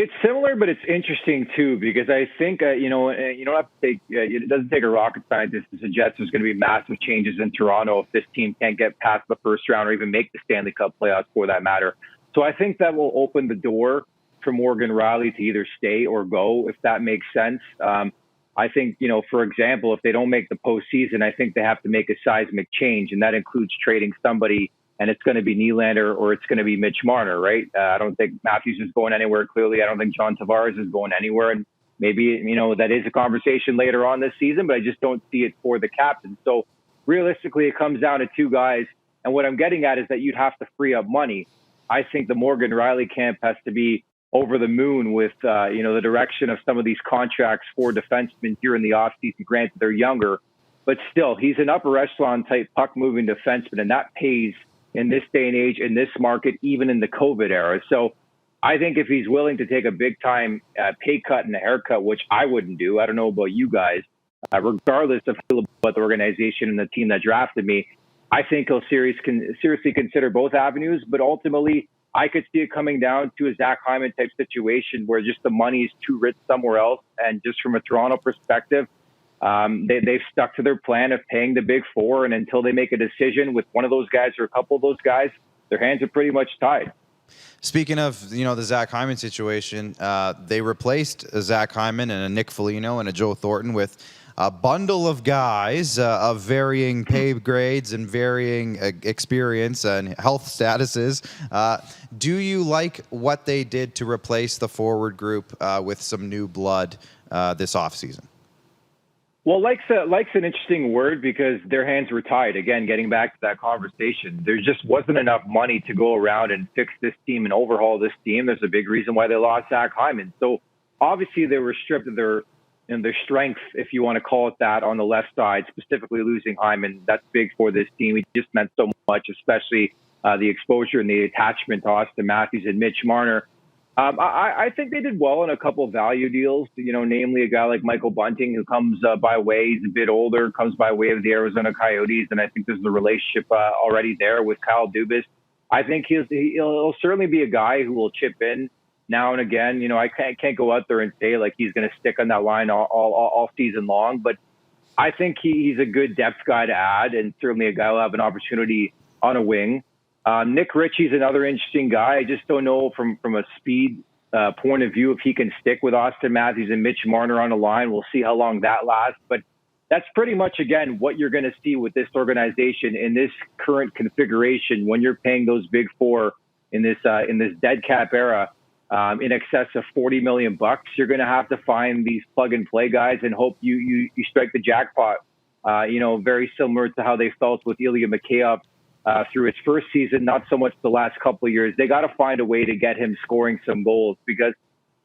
It's similar, but it's interesting too, because I think, you don't have to take, it doesn't take a rocket scientist to suggest there's going to be massive changes in Toronto if this team can't get past the first round or even make the Stanley Cup playoffs for that matter. So I think that will open the door for Morgan Rielly to either stay or go, if that makes sense. I think, for example, if they don't make the postseason, I think they have to make a seismic change, and that includes trading somebody, and it's going to be Nylander or it's going to be Mitch Marner, right? I don't think Matthews is going anywhere, clearly. I don't think John Tavares is going anywhere. And maybe, that is a conversation later on this season, but I just don't see it for the captain. So realistically, it comes down to two guys. And what I'm getting at is that you'd have to free up money. I think the Morgan Rielly camp has to be over the moon with, the direction of some of these contracts for defensemen here in the offseason. Granted, they're younger, but still, he's an upper echelon type puck-moving defenseman, and that pays in this day and age, in this market, even in the COVID era. So I think if he's willing to take a big-time pay cut and a haircut, which I wouldn't do, I don't know about you guys, regardless of about the organization and the team that drafted me, I think he'll seriously consider both avenues. But ultimately, I could see it coming down to a Zach Hyman type situation where just the money is too rich somewhere else. And just from a Toronto perspective, they've stuck to their plan of paying the big four. And until they make a decision with one of those guys or a couple of those guys, their hands are pretty much tied. Speaking of, the Zach Hyman situation, they replaced Zach Hyman and a Nick Foligno and a Joe Thornton with a bundle of guys of varying pay grades and varying experience and health statuses. Do you like what they did to replace the forward group with some new blood this offseason? Well, like's an interesting word because their hands were tied. Again, getting back to that conversation, there just wasn't enough money to go around and fix this team and overhaul this team. There's a big reason why they lost Zach Hyman. So obviously they were stripped of their strength, if you want to call it that, on the left side, specifically losing Hyman. That's big for this team. He just meant so much, especially the exposure and the attachment to Austin Matthews and Mitch Marner. I think they did well in a couple of value deals, namely a guy like Michael Bunting, who comes by way, he's a bit older, comes by way of the Arizona Coyotes, and I think there's a relationship already there with Kyle Dubas. I think he'll certainly be a guy who will chip in now and again. I can't go out there and say like he's going to stick on that line all season long, but I think he's a good depth guy to add, and certainly a guy who'll have an opportunity on a wing. Nick Ritchie's another interesting guy. I just don't know from a speed point of view if he can stick with Austin Matthews and Mitch Marner on the line. We'll see how long that lasts. But that's pretty much, again, what you're going to see with this organization in this current configuration when you're paying those big four in this dead cap era in excess of $40 million. You're going to have to find these plug and play guys and hope you strike the jackpot. Very similar to how they felt with Ilya Mikheyev through his first season, not so much the last couple of years. They got to find a way to get him scoring some goals, because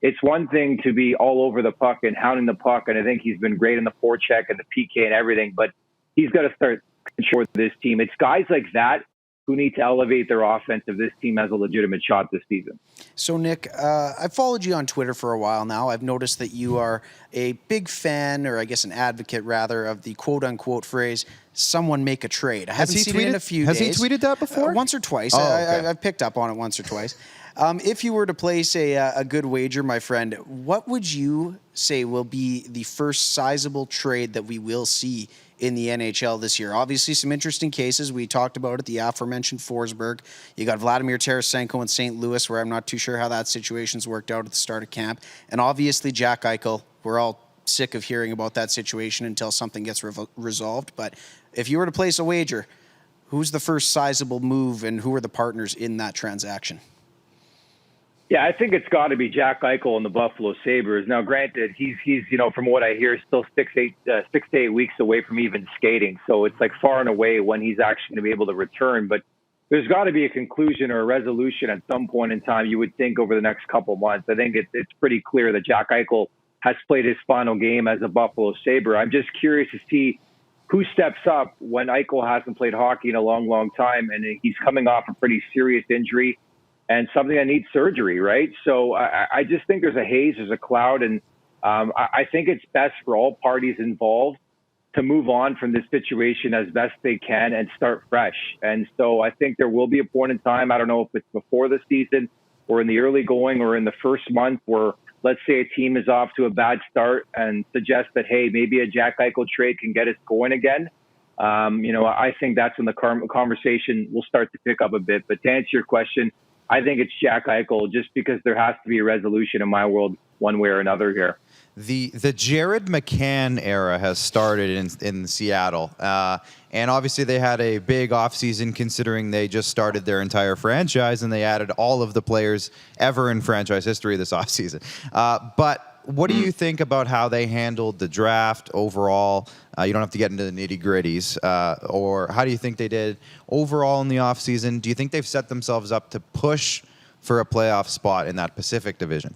it's one thing to be all over the puck and hounding the puck, and I think he's been great in the forecheck and the PK and everything, but he's got to start controlling this team. It's guys like that who need to elevate their offense if this team has a legitimate shot this season. So, Nick, I've followed you on Twitter for a while now. I've noticed that you are a big fan, or I guess an advocate, rather, of the quote-unquote phrase, someone make a trade. I haven't seen it in a few days. Has he tweeted that before? Once or twice. Oh, okay. I've picked up on it once or twice. If you were to place a good wager, my friend, what would you say will be the first sizable trade that we will see in the NHL this year? Obviously, some interesting cases. We talked about it, the aforementioned Forsberg. You got Vladimir Tarasenko in St. Louis, where I'm not too sure how that situation's worked out at the start of camp. And obviously, Jack Eichel. We're all sick of hearing about that situation until something gets resolved. But if you were to place a wager, who's the first sizable move and who are the partners in that transaction? Yeah, I think it's got to be Jack Eichel and the Buffalo Sabres. Now, granted, he's from what I hear, still 6 to 8 weeks away from even skating. So it's like far and away when he's actually going to be able to return. But there's got to be a conclusion or a resolution at some point in time, you would think, over the next couple months. I think it's pretty clear that Jack Eichel has played his final game as a Buffalo Sabre. I'm just curious to see who steps up when Eichel hasn't played hockey in a long, long time, and he's coming off a pretty serious injury and something that needs surgery, right? So I just think there's a haze, there's a cloud, and I think it's best for all parties involved to move on from this situation as best they can and start fresh. And so I think there will be a point in time, I don't know if it's before the season, or in the early going or in the first month where, let's say, a team is off to a bad start and suggest that, hey, maybe a Jack Eichel trade can get us going again. I think that's when the conversation will start to pick up a bit. But to answer your question, I think it's Jack Eichel, just because there has to be a resolution in my world one way or another here. The Jared McCann era has started in Seattle. And obviously they had a big offseason considering they just started their entire franchise and they added all of the players ever in franchise history this offseason. But what do you think about how they handled the draft overall? You don't have to get into the nitty-gritties. Or how do you think they did overall in the offseason? Do you think they've set themselves up to push for a playoff spot in that Pacific Division?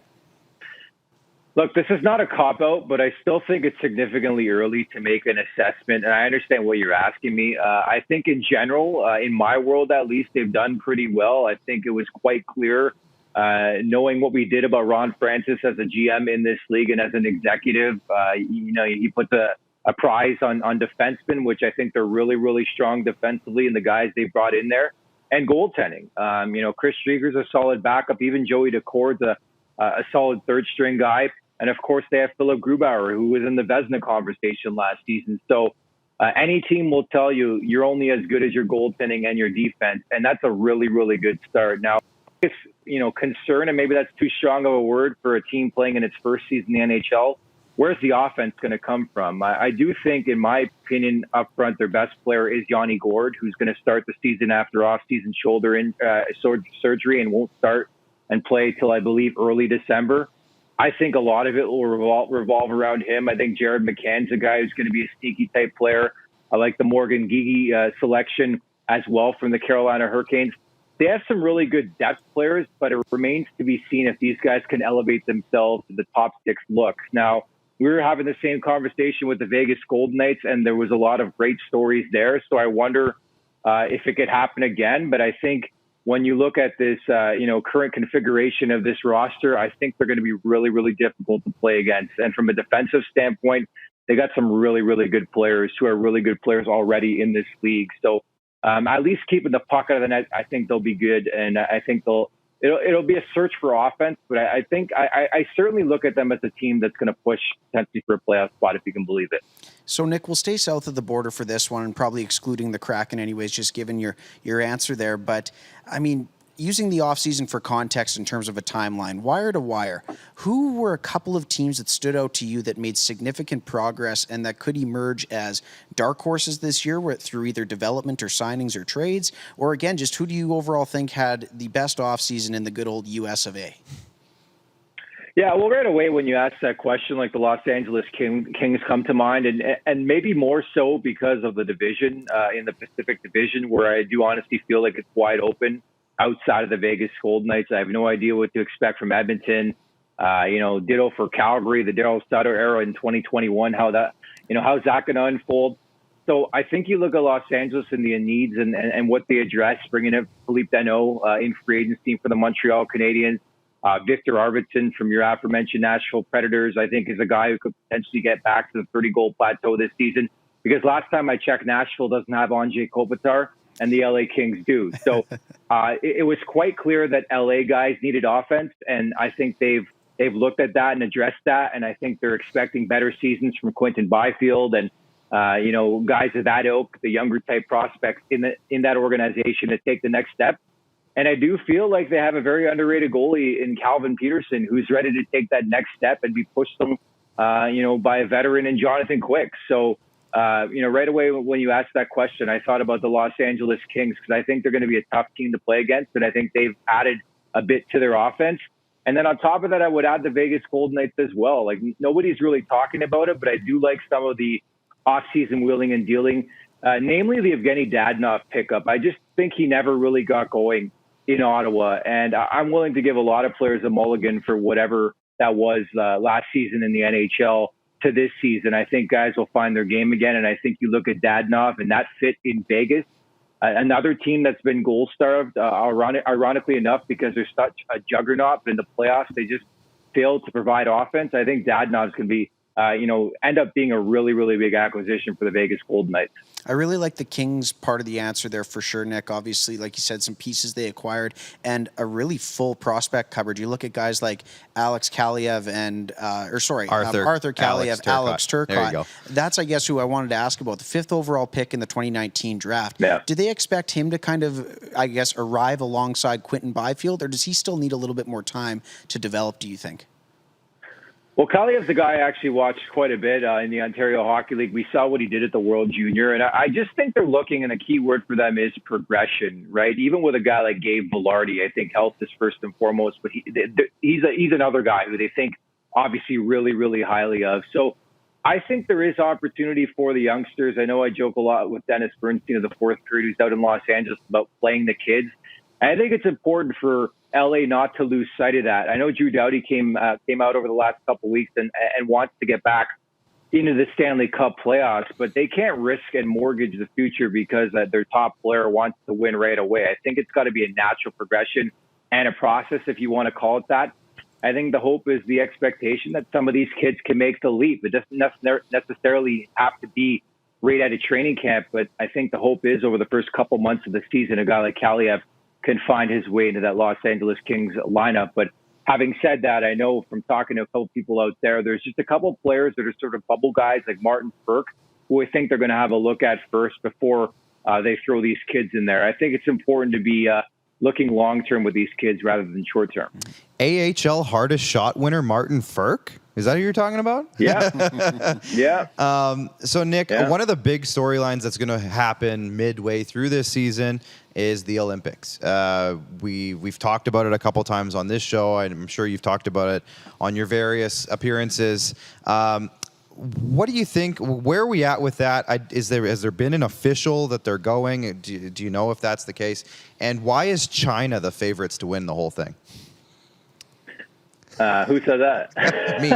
Look, this is not a cop-out, but I still think it's significantly early to make an assessment, and I understand what you're asking me. I think in general, in my world at least, they've done pretty well. I think it was quite clear, knowing what we did about Ron Francis as a GM in this league and as an executive. He put a prize on defensemen, which I think they're really, really strong defensively, and the guys they brought in there, and goaltending. Chris Strieger's a solid backup. Even Joey Decord's a solid third-string guy. And, of course, they have Philip Grubauer, who was in the Vezina conversation last season. So any team will tell you you're only as good as your goaltending and your defense, and that's a really, really good start. Now, if, concern, and maybe that's too strong of a word for a team playing in its first season in the NHL, where's the offense going to come from? I do think, in my opinion, up front, their best player is Yanni Gourde, who's going to start the season after off-season shoulder surgery and won't start and play till, I believe, early December. I think a lot of it will revolve around him. I think Jared McCann's a guy who's going to be a sneaky type player. I like the Morgan Gigi selection as well from the Carolina Hurricanes. They have some really good depth players, but it remains to be seen if these guys can elevate themselves to the top six looks. Now, we were having the same conversation with the Vegas Golden Knights, and there was a lot of great stories there. So I wonder if it could happen again. But I think when you look at this, current configuration of this roster, I think they're going to be really, really difficult to play against. And from a defensive standpoint, they got some really, really good players who are really good players already in this league. So at least keeping the puck out of the net, I think they'll be good. And I think it'll be a search for offense. But I think I certainly look at them as a team that's going to push potentially for a playoff spot, if you can believe it. So, Nick, we'll stay south of the border for this one and probably excluding the Kraken anyways, just given your answer there. But, I mean, using the offseason for context in terms of a timeline, wire to wire, who were a couple of teams that stood out to you that made significant progress and that could emerge as dark horses this year through either development or signings or trades? Or, again, just who do you overall think had the best offseason in the good old US of A? Yeah, well, right away when you ask that question, like the Los Angeles Kings come to mind, and maybe more so because of the division in the Pacific Division, where I do honestly feel like it's wide open outside of the Vegas Golden Knights. I have no idea what to expect from Edmonton. Ditto for Calgary, the Darryl Sutter era in 2021, how's that going to unfold? So I think you look at Los Angeles and the needs and what they address, bringing up Philippe Danault in free agency for the Montreal Canadiens. Victor Arvidsson from your aforementioned Nashville Predators, I think, is a guy who could potentially get back to the 30-goal plateau this season. Because last time I checked, Nashville doesn't have Andrei Kopitar, and the LA Kings do. So it was quite clear that LA guys needed offense, and I think they've looked at that and addressed that. And I think they're expecting better seasons from Quinton Byfield and guys of that ilk, the younger type prospects in that organization to take the next step. And I do feel like they have a very underrated goalie in Calvin Peterson, who's ready to take that next step and be pushed by a veteran in Jonathan Quick. So, right away when you asked that question, I thought about the Los Angeles Kings because I think they're going to be a tough team to play against, and I think they've added a bit to their offense. And then on top of that, I would add the Vegas Golden Knights as well. Like, nobody's really talking about it, but I do like some of the off-season wheeling and dealing, namely the Evgeny Dadonov pickup. I just think he never really got going in Ottawa, and I'm willing to give a lot of players a mulligan for whatever that was last season in the NHL to this season. I think guys will find their game again, and I think you look at Dadonov and that fit in Vegas. Another team that's been goal-starved, ironically enough, because they're such a juggernaut, but in the playoffs they just failed to provide offense. I think Dadonov's going to be end up being a really, really big acquisition for the Vegas Golden Knights. I really like the Kings part of the answer there for sure, Nick. Obviously, like you said, some pieces they acquired and a really full prospect coverage. You look at guys like Alex Kaliev and, Arthur Kaliev, Alex Turcotte. There you go. That's, I guess, who I wanted to ask about. The 5th overall pick in the 2019 draft. Yeah. Do they expect him to kind of, I guess, arrive alongside Quentin Byfield, or does he still need a little bit more time to develop, do you think? Well, Kaliev's a guy I actually watched quite a bit in the Ontario Hockey League. We saw what he did at the World Junior, and I just think they're looking, and the key word for them is progression, right? Even with a guy like Gabe Vilardi, I think health is first and foremost, but he's another guy who they think obviously really, really highly of. So I think there is opportunity for the youngsters. I know I joke a lot with Dennis Bernstein of the fourth period, who's out in Los Angeles, about playing the kids. And I think it's important for LA not to lose sight of that. I know Drew Doughty came out over the last couple of weeks and wants to get back into the Stanley Cup playoffs, but they can't risk and mortgage the future because their top player wants to win right away. I think it's got to be a natural progression and a process, if you want to call it that. I think the hope is the expectation that some of these kids can make the leap. It doesn't necessarily have to be right out of training camp, but I think the hope is over the first couple months of the season, a guy like Kaliev can find his way into that Los Angeles Kings lineup. But having said that, I know from talking to a couple people out there's just a couple of players that are sort of bubble guys like Martin Burke, who I think they're going to have a look at first before they throw these kids in there. I think it's important to be looking long-term with these kids rather than short-term. AHL hardest shot winner Martin Firk? Is that who you're talking about? Yeah. Yeah. So, Nick, one of the big storylines that's going to happen midway through this season is the Olympics. We've talked about it a couple times on this show. I'm sure you've talked about it on your various appearances. What do you think? Where are we at with that? Has there been an official that they're going? Do you know if that's the case? And why is China the favorites to win the whole thing? Who said that? Me.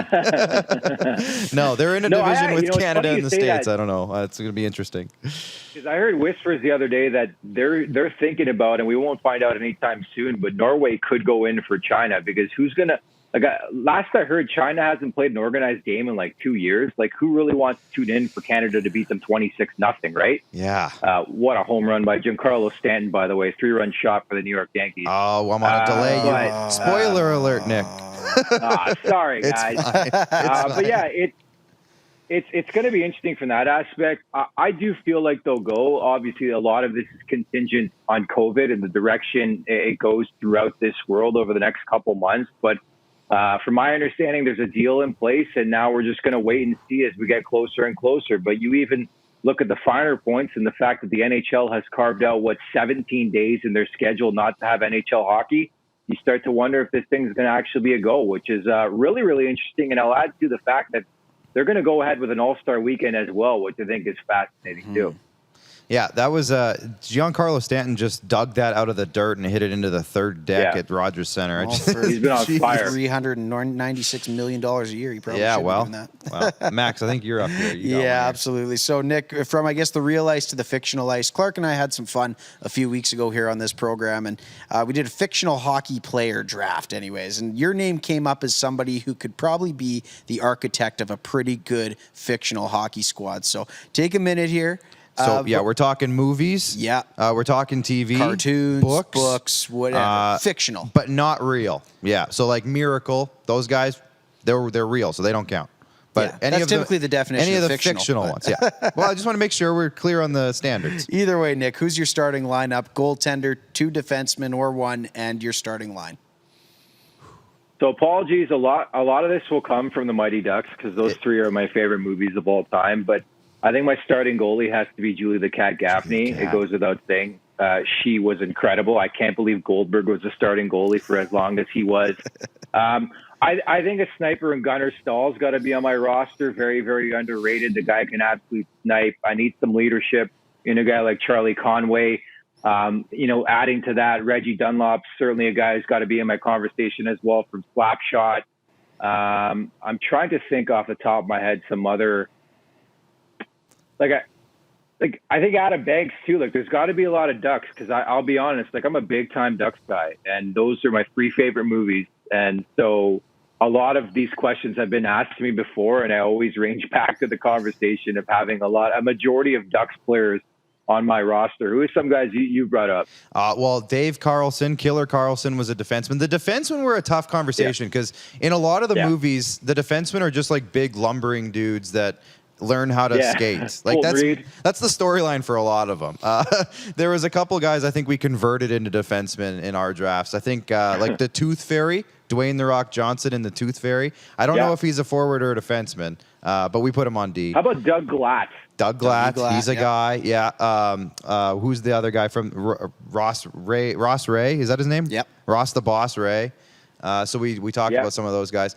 No, they're in a division with Canada and the States. I don't know. It's going to be interesting. Because I heard whispers the other day that they're thinking about, and we won't find out anytime soon, but Norway could go in for China because who's going to, last I heard, China hasn't played an organized game in like 2 years. Like, who really wants to tune in for Canada to beat them 26-0, right? Yeah. What a home run by Giancarlo Stanton, by the way. 3-run shot for the New York Yankees. Oh, I'm on a delay. Spoiler alert, Nick. Sorry, guys. But yeah, it's going to be interesting from that aspect. I do feel like they'll go. Obviously, a lot of this is contingent on COVID and the direction it goes throughout this world over the next couple months. But from my understanding, there's a deal in place, and now we're just going to wait and see as we get closer and closer. But you even look at the finer points and the fact that the NHL has carved out, 17 days in their schedule not to have NHL hockey. You start to wonder if this thing's going to actually be a go, which is really, really interesting. And I'll add to the fact that they're going to go ahead with an all-star weekend as well, which I think is fascinating too. Yeah, that was Giancarlo Stanton just dug that out of the dirt and hit it into the third deck at Rogers Center. He's been on fire. $396 million a year. He probably should be doing that. Well, Max, I think you're up here. Yeah, absolutely. So, Nick, from, I guess, the real ice to the fictional ice, Clark and I had some fun a few weeks ago here on this program, and we did a fictional hockey player draft anyways, and your name came up as somebody who could probably be the architect of a pretty good fictional hockey squad. So take a minute here. So, we're talking movies. Yeah. We're talking TV. Cartoons, books, whatever. Fictional. But not real. Yeah. So, like Miracle, those guys, they're real, so they don't count. But that's typically the definition any of the fictional ones. Yeah. Well, I just want to make sure we're clear on the standards. Either way, Nick, who's your starting lineup? Goaltender, 2 defensemen, or 1, and your starting line? So apologies, a lot of this will come from the Mighty Ducks because those 3 are my favorite movies of all time. But I think my starting goalie has to be Julie the Cat Gaffney. It goes without saying. She was incredible. I can't believe Goldberg was a starting goalie for as long as he was. I think a sniper and Gunnar Stahl's got to be on my roster. Very, very underrated. The guy can absolutely snipe. I need some leadership in a guy like Charlie Conway. Adding to that, Reggie Dunlop's certainly a guy who's got to be in my conversation as well from Slapshot. I'm trying to think off the top of my head some other. I think Adam Banks too. Like, there's got to be a lot of Ducks because I'll be honest. Like, I'm a big time Ducks guy, and those are my 3 favorite movies. And so a lot of these questions have been asked to me before, and I always range back to the conversation of having a majority of Ducks players on my roster. Who are some guys you brought up? Well, Dave Carlson, Killer Carlson was a defenseman. The defensemen were a tough conversation because in a lot of the movies, the defensemen are just like big lumbering dudes that learn how to skate. Like that's the storyline for a lot of them. There was a couple guys I think we converted into defensemen in our drafts. I think like the Tooth Fairy, Dwayne The Rock Johnson in the Tooth Fairy. I don't know if he's a forward or a defenseman, but we put him on D. How about Doug Glatt? Doug Glatt, he's a guy. Yeah. Who's the other guy from Ross Ray? Ross Ray, is that his name? Yep. Ross the Boss Ray. So we talked about some of those guys.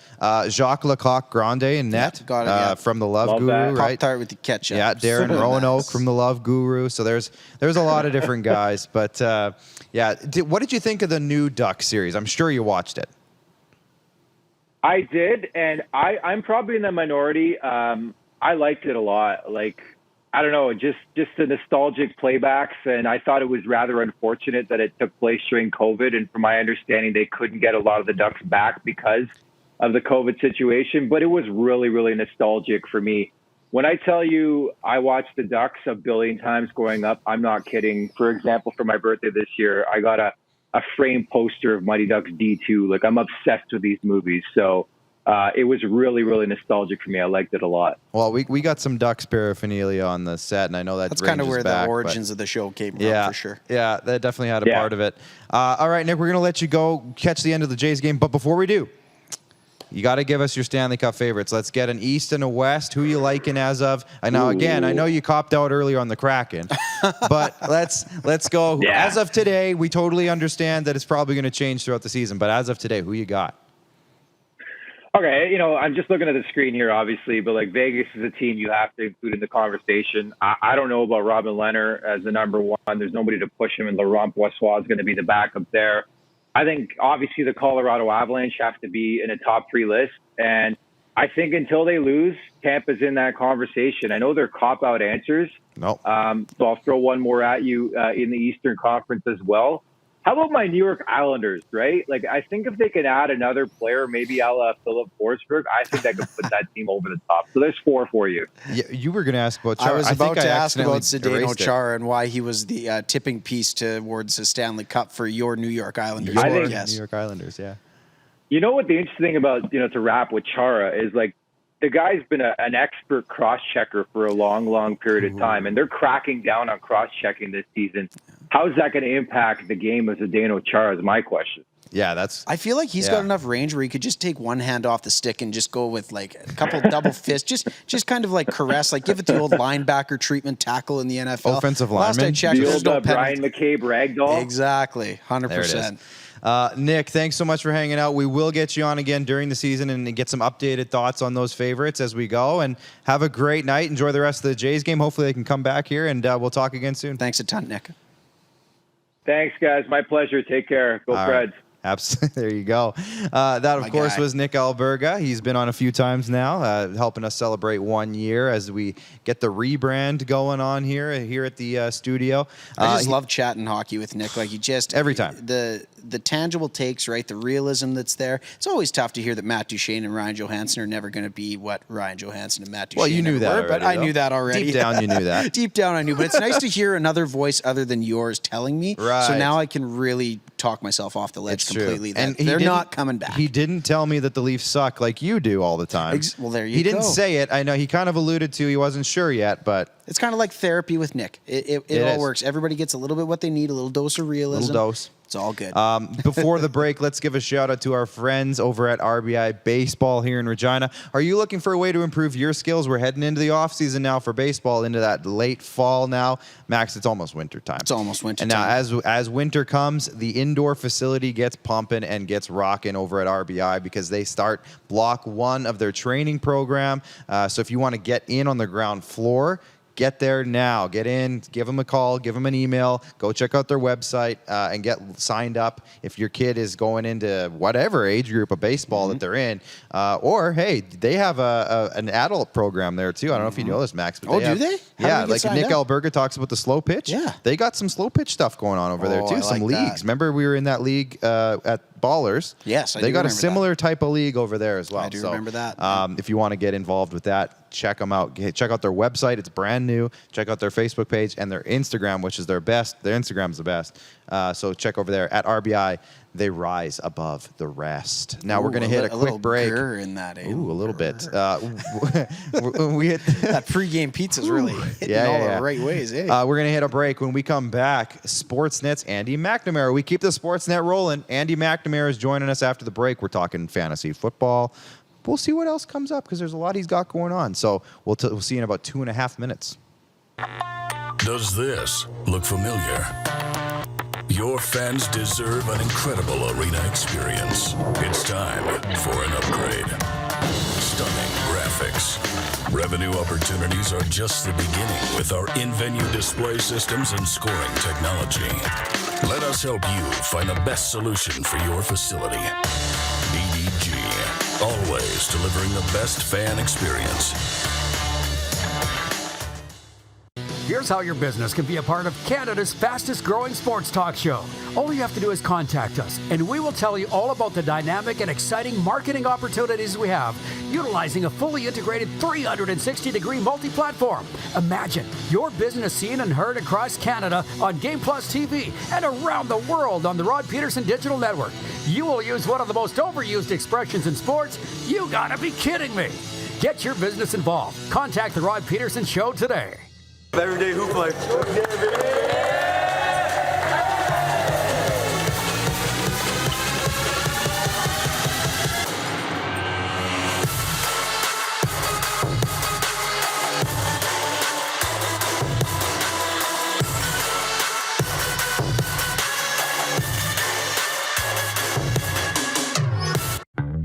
Jacques Lecoq Grande in net from the Love Guru, that. right? Pop-Tart with the ketchup. Yeah, Darren Roanoke from the Love Guru. So there's a lot of different guys. But what did you think of the new Duck series? I'm sure you watched it. I did, and I'm probably in the minority. I liked it a lot. Like, I don't know, just the nostalgic playbacks, and I thought it was rather unfortunate that it took place during COVID, and from my understanding, they couldn't get a lot of the Ducks back because of the COVID situation, but it was really, really nostalgic for me. When I tell you I watched the Ducks a billion times growing up, I'm not kidding. For example, for my birthday this year, I got a framed poster of Mighty Ducks D2. Like, I'm obsessed with these movies, so it was really, really nostalgic for me. I liked it a lot. Well, we got some Ducks paraphernalia on the set, and I know that's kind of where back, the origins of the show came from, for sure. Yeah, that definitely had a part of it. All right, Nick, we're going to let you go catch the end of the Jays game, but before we do, you got to give us your Stanley Cup favorites. Let's get an East and a West. Who you liking as of? I know, again, I know you copped out earlier on the Kraken, but let's go. Yeah. As of today, we totally understand that it's probably going to change throughout the season, but as of today, who you got? Okay, I'm just looking at the screen here, obviously, but like Vegas is a team you have to include in the conversation. I don't know about Robin Lehner as the number one. There's nobody to push him, and Laurent Brossoit is going to be the backup there. I think obviously the Colorado Avalanche have to be in a top 3 list, and I think until they lose, Tampa's in that conversation. I know they're cop-out answers, so I'll throw one more at you in the Eastern Conference as well. How about my New York Islanders, right? Like, I think if they can add another player, maybe a la Phillip Forsberg, I think that could put that team over the top. So there's 4 for you. Yeah, you were going to ask about Chara. I was about to ask about Zdeno Chara and why he was the tipping piece towards the Stanley Cup for your New York Islanders. New York Islanders, yeah. You know what the interesting thing about, to wrap with Chara is, like, the guy's been an expert cross-checker for a long, long period of time, and they're cracking down on cross-checking this season. How is that going to impact the game of Zdeno Chara is my question. Yeah, I feel like he's got enough range where he could just take one hand off the stick and just go with like a couple double fists, just kind of like caress, like give it the old linebacker treatment tackle in the NFL. Offensive lineman. Last I checked, the old Brian McCabe ragdoll. Exactly, 100%. Nick, thanks so much for hanging out. We will get you on again during the season and get some updated thoughts on those favorites as we go. And have a great night. Enjoy the rest of the Jays game. Hopefully they can come back here, and we'll talk again soon. Thanks a ton, Nick. Thanks, guys. My pleasure. Take care. Go Preds. Absolutely. There you go. That, of course, was Nick Alberga. He's been on a few times now, helping us celebrate 1 year as we get the rebrand going on here at the studio. I just love chatting hockey with Nick. Like, he just every time the tangible takes, right? The realism that's there. It's always tough to hear that Matt Duchene and Ryan Johansson are never going to be what Ryan Johansson and Matt Duchene Well, you knew that were, but I knew that already. Deep down, you knew that. Deep down, I knew. But it's nice to hear another voice other than yours telling me. Right. So now I can really talk myself off the ledge completely. And they're not coming back. He didn't tell me that the Leafs suck like you do all the time. Well, there you go. He didn't say it. I know he kind of alluded to he wasn't sure yet, but it's kind of like therapy with Nick. It all works. Everybody gets a little bit what they need, a little dose of realism. Little dose. It's all good. Before the break, let's give a shout out to our friends over at RBI Baseball here in Regina. Are you looking for a way to improve your skills? We're heading into the off season now for baseball, into that late fall now. Max, it's almost winter time. It's almost winter time. And now as winter comes, the indoor facility gets pumping and gets rocking over at RBI because they start block 1 of their training program. So if you want to get in on the ground floor, get there now. Get in, give them a call, give them an email, go check out their website and get signed up if your kid is going into whatever age group of baseball that they're in. Or, hey, they have an adult program there, too. I don't know if you know this, Max. But do they? Yeah, like Nick Alberga talks about the slow pitch. Yeah. They got some slow pitch stuff going on over there, too. Some leagues. Remember we were in that league at Ballers. Yes, I They do got a remember similar type of league over there as well. I do remember that. If you want to get involved with that, check them out. Check out their website. It's brand new. Check out their Facebook page and their Instagram, which is their best. Their Instagram's the best. So check over there at RBI. They rise above the rest. Now we're going to hit a quick break. In that, Ooh, a little bit. We hit that pregame pizza's really hitting all the right ways. Eh? We're going to hit a break. When we come back, Sportsnet's Andy McNamara. We keep the Sportsnet rolling. Andy McNamara is joining us after the break. We're talking fantasy football. We'll see what else comes up because there's a lot he's got going on. So we'll see you in about 2.5 minutes. Does this look familiar? Your fans deserve an incredible arena experience. It's time for an upgrade. Stunning graphics. Revenue opportunities are just the beginning with our in-venue display systems and scoring technology. Let us help you find the best solution for your facility. BDG, always delivering the best fan experience. Here's how your business can be a part of Canada's fastest growing sports talk show. All you have to do is contact us, and we will tell you all about the dynamic and exciting marketing opportunities we have, utilizing a fully integrated 360-degree multi-platform. Imagine your business seen and heard across Canada on Game Plus TV and around the world on the Rod Peterson Digital Network. You will use one of the most overused expressions in sports. You gotta be kidding me. Get your business involved. Contact the Rod Peterson Show today. Everyday hoop life.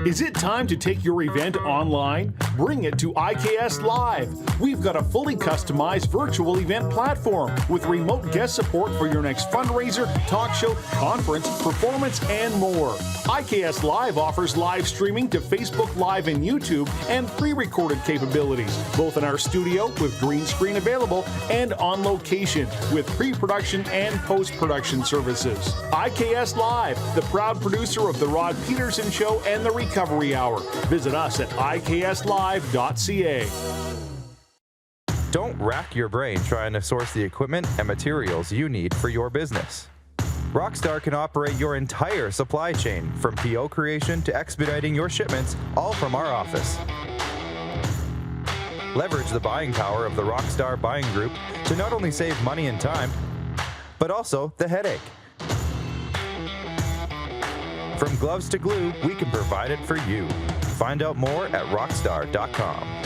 Is it time to take your event online? Bring it to IKS Live. We've got a fully customized virtual event platform with remote guest support for your next fundraiser, talk show, conference, performance, and more. IKS Live offers live streaming to Facebook Live and YouTube and pre-recorded capabilities, both in our studio with green screen available and on location with pre-production and post-production services. IKS Live, the proud producer of The Rod Peterson Show and The Recovery Hour. Visit us at ikslive.ca. Don't rack your brain trying to source the equipment and materials you need for your business. Rockstar can operate your entire supply chain, from PO creation to expediting your shipments, all from our office. Leverage the buying power of the Rockstar Buying Group to not only save money and time, but also the headache. From gloves to glue, we can provide it for you. Find out more at rockstar.com.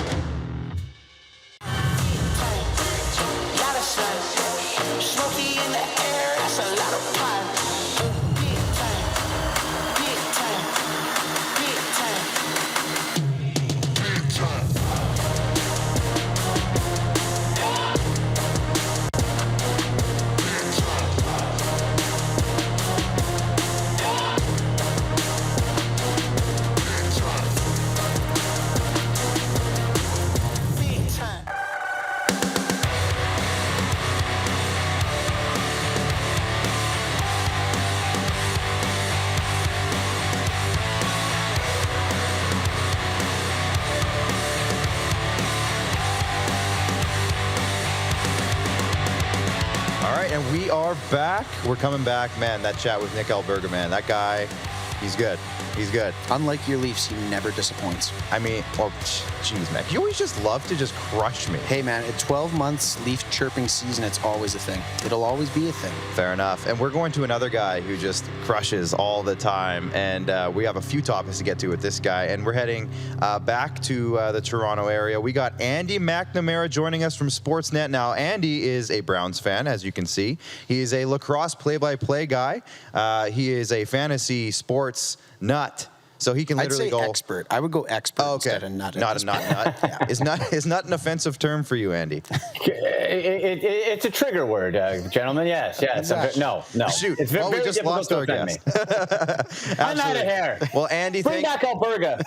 Smoky in the air, that's a lot of fun. Big time, big time, big time, big time. Big time. All right, and we are back. We're coming back. Man, that chat with Nick Alberga, man, that guy, he's good. He's good. Unlike your Leafs, he never disappoints. I mean, well, geez, man, you always just love to just crush me. Hey, man, at 12 months Leaf chirping season, it's always a thing. It'll always be a thing. Fair enough. And we're going to another guy who just crushes all the time. And we have a few topics to get to with this guy. And we're heading back to the Toronto area. We got Andy McNamara joining us from Sportsnet. Now, Andy is a Browns fan, as you can see. He is a lacrosse play-by-play guy. He is a fantasy sports nut. So he can literally go expert. I would go expert instead of nut. Not a nut. Yeah. Is nut an offensive term for you, Andy? It's a trigger word, gentlemen. Yes. Exactly. No. Shoot. It's very, We very just difficult lost to our offend me. guest. I'm out of here. Well, Andy, Bring back Alberga.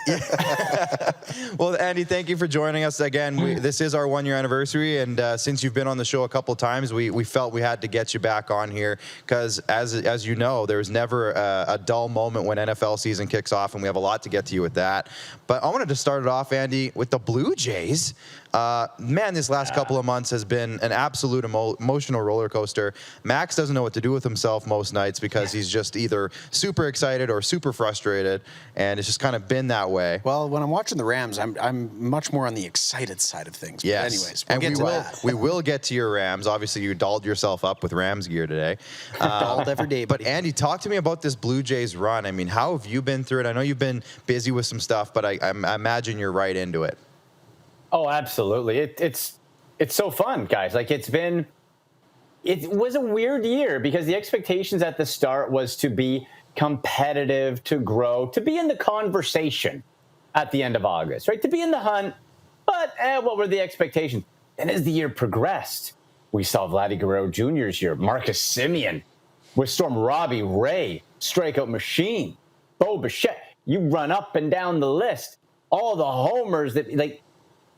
Well, Andy, thank you for joining us again. This is our 1-year anniversary, and since you've been on the show a couple times, we felt we had to get you back on here because, as you know, there's never a dull moment when NFL season kicks off, and we have a lot to get to you with that. But I wanted to start it off, Andy, with the Blue Jays. Man, this last couple of months has been an absolute emotional roller coaster. Max doesn't know what to do with himself most nights because he's just either super excited or super frustrated, and it's just kind of been that way. Well, when I'm watching the Rams, I'm much more on the excited side of things. But Yes. anyways, We will get to your Rams. Obviously, you dolled yourself up with Rams gear today. Dolled every day. But Andy, talk to me about this Blue Jays run. I mean, how have you been through it? I know you've been busy with some stuff, but I imagine you're right into it. Oh, absolutely. It's so fun, guys. Like it was a weird year because the expectations at the start was to be competitive, to grow, to be in the conversation at the end of August, right? To be in the hunt. But what were the expectations? And as the year progressed, we saw Vladdy Guerrero Jr.'s year, Marcus Semien, with Storm Robbie Ray, strikeout machine, Bo Bichette. You run up and down the list, all the homers that like.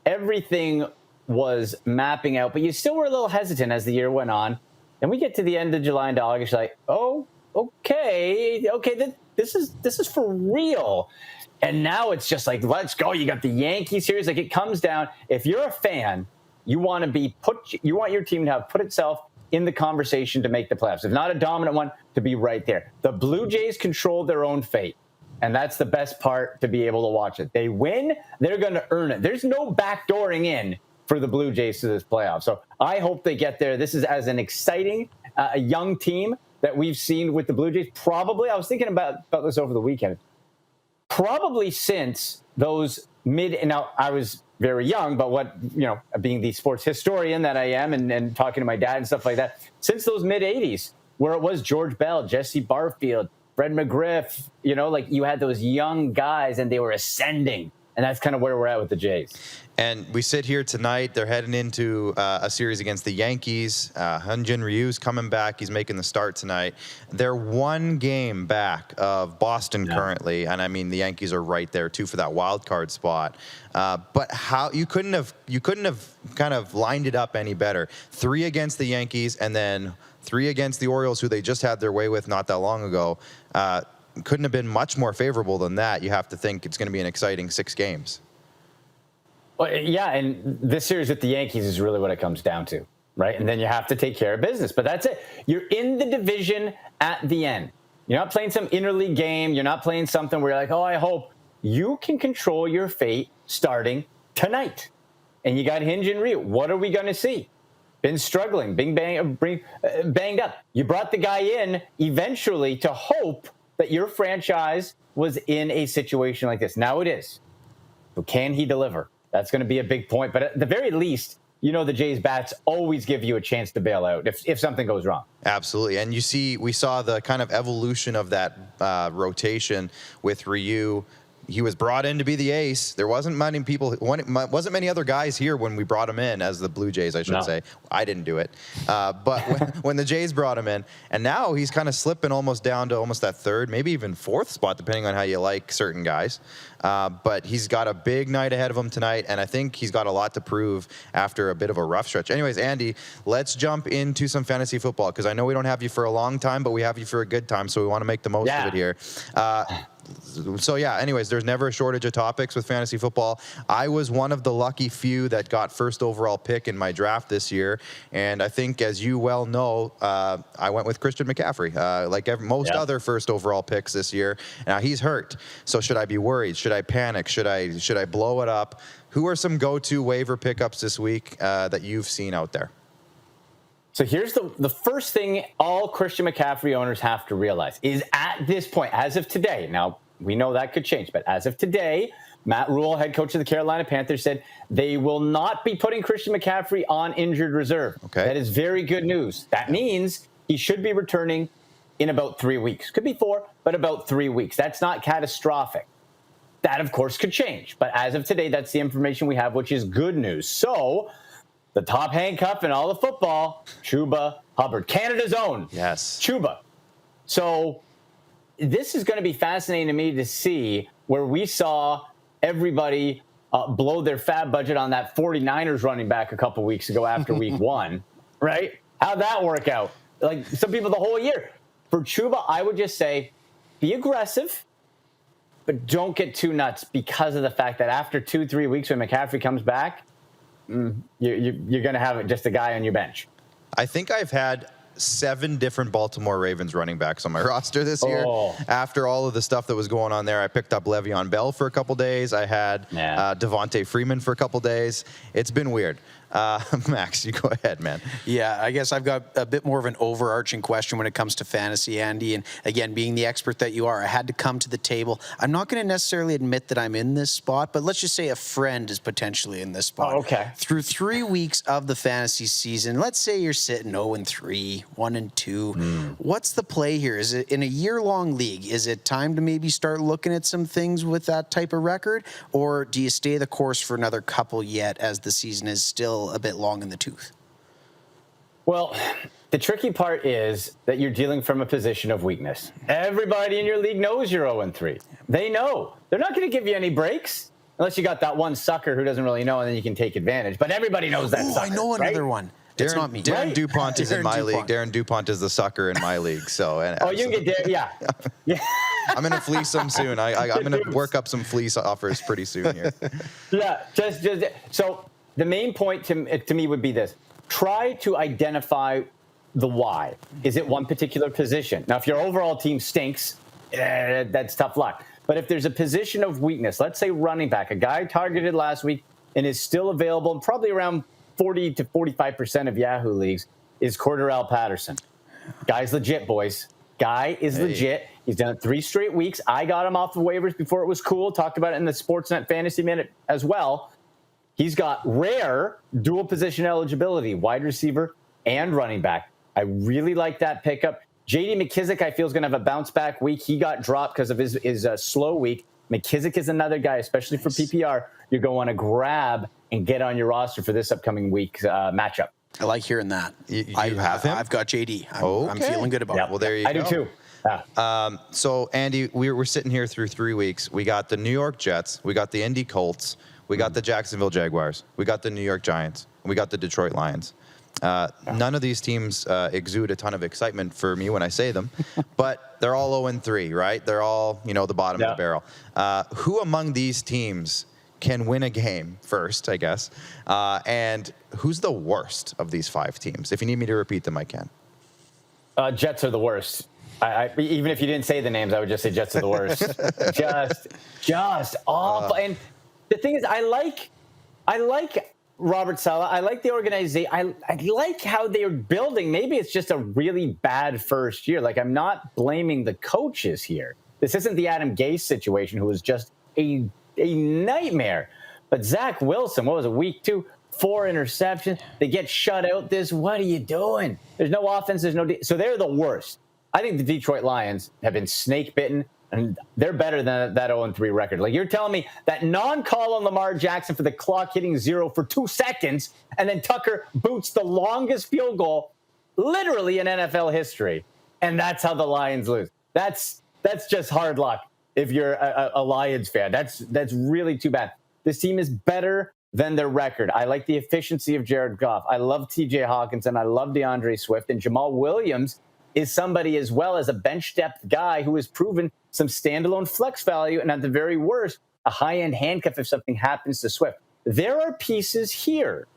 Everything was mapping out, but you still were a little hesitant as the year went on. And we get to the end of July and August, you're like, oh, okay, this is for real. And now it's just like, let's go. You got the Yankee series. Like it comes down. If you're a fan, you want your team to have put itself in the conversation to make the playoffs. If not a dominant one, to be right there. The Blue Jays control their own fate. And that's the best part to be able to watch it. They win, they're going to earn it. There's no backdooring in for the Blue Jays to this playoff. So I hope they get there. This is as an exciting, a young team that we've seen with the Blue Jays. Probably, I was thinking about this over the weekend. Probably since those now I was very young, but being the sports historian that I am and talking to my dad and stuff like that, since those mid-'80s, where it was George Bell, Jesse Barfield, Fred McGriff, you had those young guys and they were ascending. And that's kind of where we're at with the Jays. And we sit here tonight. They're heading into a series against the Yankees. Hyun-Jin Ryu's coming back. He's making the start tonight. They're one game back of Boston currently. And I mean, the Yankees are right there too for that wild card spot. But how you couldn't have kind of lined it up any better. 3 against the Yankees and then 3 against the Orioles, who they just had their way with not that long ago. Couldn't have been much more favorable than that. You have to think it's going to be an exciting 6 games. Well, yeah, and this series with the Yankees is really what it comes down to, right? And then you have to take care of business. But that's it. You're in the division at the end. You're not playing some interleague game. You're not playing something where you're like, oh, I hope. You can control your fate starting tonight. And you got Hyun-Jin Ryu. What are we going to see? Been struggling, being banged up. You brought the guy in eventually to hope that your franchise was in a situation like this. Now it is. But can he deliver? That's going to be a big point. But at the very least, the Jays bats always give you a chance to bail out if something goes wrong. Absolutely. And we saw the kind of evolution of that rotation with Ryu. He was brought in to be the ace. There wasn't many other guys here when we brought him in as the Blue Jays, I should say. I didn't do it. But when the Jays brought him in, and now he's kind of slipping almost down to almost that 3rd, maybe even 4th spot, depending on how you like certain guys. But he's got a big night ahead of him tonight, and I think he's got a lot to prove after a bit of a rough stretch. Anyways, Andy, let's jump into some fantasy football, because I know we don't have you for a long time, but we have you for a good time, so we want to make the most of it here. So anyways, there's never a shortage of topics with fantasy football. I was one of the lucky few that got 1st overall pick in my draft this year. And I think, as you well know, I went with Christian McCaffrey, like most other 1st overall picks this year. Now he's hurt. So should I be worried? Should I panic? Should I blow it up? Who are some go-to waiver pickups this week that you've seen out there? So here's the first thing all Christian McCaffrey owners have to realize is at this point, as of today, now we know that could change, but as of today, Matt Rule, head coach of the Carolina Panthers, said they will not be putting Christian McCaffrey on injured reserve. Okay. That is very good news. That means he should be returning in about 3 weeks. Could be 4, but about 3 weeks. That's not catastrophic. That, of course, could change. But as of today, that's the information we have, which is good news. So the top handcuff in all of football, Chuba Hubbard, Canada's own. Yes. Chuba. So this is going to be fascinating to me to see where we saw everybody blow their fab budget on that 49ers running back a couple weeks ago after week 1, right? How'd that work out? Like some people the whole year. For Chuba, I would just say be aggressive, but don't get too nuts because of the fact that after 2-3 weeks when McCaffrey comes back, you're going to have just a guy on your bench. I think I've had 7 different Baltimore Ravens running backs on my roster this year. After all of the stuff that was going on there, I picked up Le'Veon Bell for a couple days. I had Devontae Freeman for a couple days. It's been weird. Max, you go ahead, man. Yeah, I guess I've got a bit more of an overarching question when it comes to fantasy, Andy. And again, being the expert that you are, I had to come to the table. I'm not going to necessarily admit that I'm in this spot, but let's just say a friend is potentially in this spot. Okay. Through 3 weeks of the fantasy season, let's say you're sitting 0-3, 1-2. What's the play here? Is it in a year-long league? Is it time to maybe start looking at some things with that type of record? Or do you stay the course for another couple yet as the season is still a bit long in the tooth? Well, the tricky part is that you're dealing from a position of weakness. Everybody in your league knows you're 0-3. They know. They're not going to give you any breaks unless you got that one sucker who doesn't really know, and then you can take advantage. But everybody knows that sucker, I know another right? one. It's not me. Darren DuPont is in Darren my DuPont. league. Darren DuPont is the sucker in my league. So, you can get there. Yeah. I'm going to fleece him soon. I'm going to work up some fleece offers pretty soon here. Yeah. Just so the main point to me would be this. Try to identify the why. Is it one particular position? Now, if your overall team stinks, that's tough luck. But if there's a position of weakness, let's say running back, a guy targeted last week and is still available and probably around 40 to 45% of Yahoo leagues, is Cordarrelle Patterson. Guy's legit, boys. Guy is legit. He's done it 3 straight weeks. I got him off the waivers before it was cool. Talked about it in the Sportsnet Fantasy Minute as well. He's got rare dual position eligibility, wide receiver and running back. I really like that pickup. J.D. McKissick, I feel, is going to have a bounce back week. He got dropped because of his slow week. McKissick is another guy, especially for PPR, you're going to want to grab and get on your roster for this upcoming week's matchup. I like hearing that. You have him? I've got JD. I'm Okay. feeling good about it. Well, there you go. I do too. Yeah. So, Andy, we're sitting here through 3 weeks. We got the New York Jets. We got the Indy Colts. We got the Jacksonville Jaguars. We got the New York Giants. And we got the Detroit Lions. None of these teams exude a ton of excitement for me when I say them, but they're all 0-3, right? They're all, the bottom of the barrel. Who among these teams can win a game first, I guess? And who's the worst of these 5 teams? If you need me to repeat them, I can. Jets are the worst. I even if you didn't say the names, I would just say Jets are the worst. just awful. And the thing is, I like Robert Saleh. I like the organization. I like how they're building. Maybe it's just a really bad first year. Like, I'm not blaming the coaches here. This isn't the Adam Gase situation, who was just a nightmare. But Zach Wilson, what was it, week 2? 4 interceptions. They get shut out. What are you doing? There's no offense. There's no so they're the worst. I think the Detroit Lions have been snake bitten, and they're better than that 0-3 record. Like, you're telling me that non-call on Lamar Jackson for the clock hitting 0 for 2 seconds, and then Tucker boots the longest field goal literally in NFL history, and that's how the Lions lose. That's just hard luck if you're a Lions fan. That's really too bad. This team is better than their record. I like the efficiency of Jared Goff. I love TJ Hawkinson. I love DeAndre Swift, and Jamal Williams is somebody as well as a bench depth guy who has proven some standalone flex value, and at the very worst, a high-end handcuff if something happens to Swift. There are pieces here.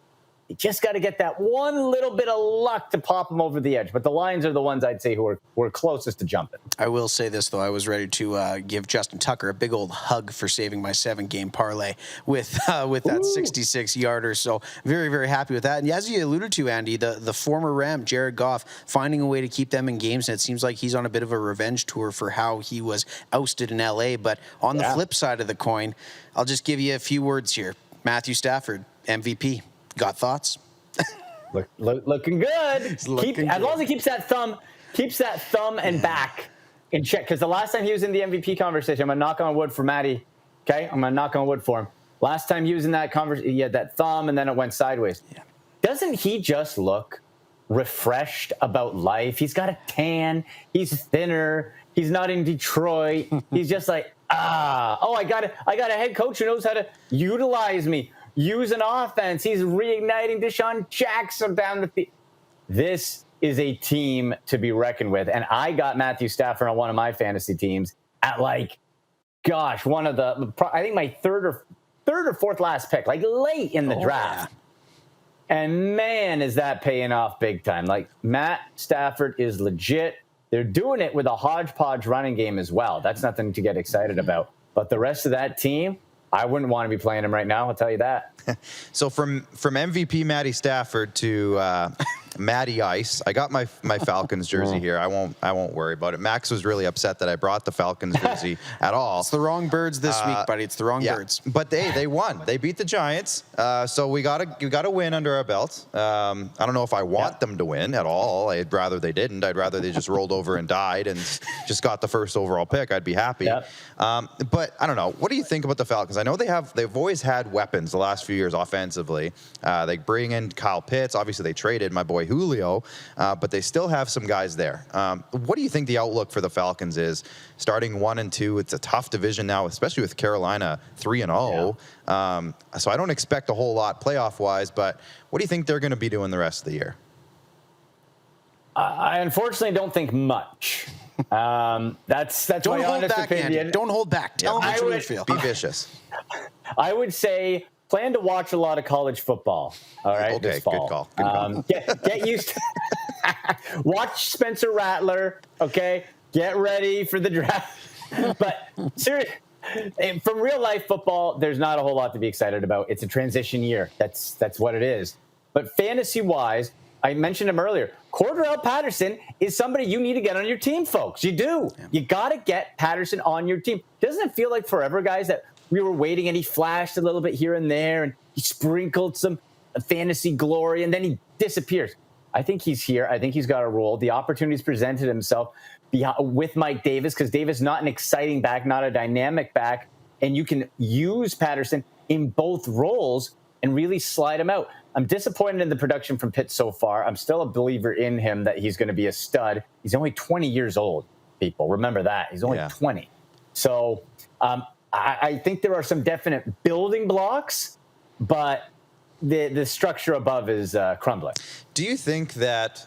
You just got to get that one little bit of luck to pop them over the edge. But the Lions are the ones I'd say who are closest to jumping. I will say this, though. I was ready to give Justin Tucker a big old hug for saving my 7-game parlay with that 66-yarder. So very, very happy with that. And as you alluded to, Andy, the former Ram, Jared Goff, finding a way to keep them in games. And it seems like he's on a bit of a revenge tour for how he was ousted in L.A. But on the flip side of the coin, I'll just give you a few words here. Matthew Stafford, MVP. Got thoughts? Looking good. As long as he keeps that thumb and back in check. Because the last time he was in the MVP conversation, I'm going to knock on wood for Matty. Okay? I'm going to knock on wood for him. Last time he was in that conversation, he had that thumb and then it went sideways. Yeah. doesn't he just look refreshed about life? He's got a tan. He's thinner. He's not in Detroit. He's just like, I got a head coach who knows how to utilize me, use an offense. He's reigniting Deshaun Jackson down the field. This is a team to be reckoned with. And I got Matthew Stafford on one of my fantasy teams at I think my third or fourth last pick, like late in the draft. Yeah. And man, is that paying off big time. Like, Matt Stafford is legit. They're doing it with a hodgepodge running game as well. That's nothing to get excited about. But the rest of that team, I wouldn't want to be playing them right now. I'll tell you that. So from MVP Matty Stafford to Matty Ice, I got my Falcons jersey here. I won't worry about it. Max was really upset that I brought the Falcons jersey at all. It's the wrong birds this week, buddy. It's the wrong birds. But they won. They beat the Giants. So we got a win under our belts. I don't know if I want them to win at all. I'd rather they didn't. I'd rather they just rolled over and died and just got the first overall pick. I'd be happy. Yep. But I don't know. What do you think about the Falcons? I know they've always had weapons the last few years offensively. They bring in Kyle Pitts. Obviously, they traded my boy Julio, but they still have some guys there. What do you think the outlook for the Falcons is? Starting 1-2, it's a tough division now, especially with Carolina 3-0. So I don't expect a whole lot playoff-wise, but what do you think they're going to be doing the rest of the year? I unfortunately don't think much. That's don't my hold honest back, opinion. Andy. Don't hold back. Tell them how you feel. Be vicious. I would say plan to watch a lot of college football. All right, okay, this fall. Good call. Get used to watch Spencer Rattler. Okay, get ready for the draft. But seriously, from real life football, there's not a whole lot to be excited about. It's a transition year. That's what it is. But fantasy wise, I mentioned him earlier. Cordarrelle Patterson is somebody you need to get on your team, folks. You do. Yeah. You got to get Patterson on your team. Doesn't it feel like forever, guys, that we were waiting and he flashed a little bit here and there and he sprinkled some fantasy glory and then he disappears? I think he's here. I think he's got a role. The opportunity's presented himself with Mike Davis because Davis not an exciting back, not a dynamic back, and you can use Patterson in both roles and really slide him out. I'm disappointed in the production from Pitt so far. I'm still a believer in him that he's going to be a stud. He's only 20 years old, people. Remember that. He's only 20. So I think there are some definite building blocks, but the structure above is crumbling. Do you think that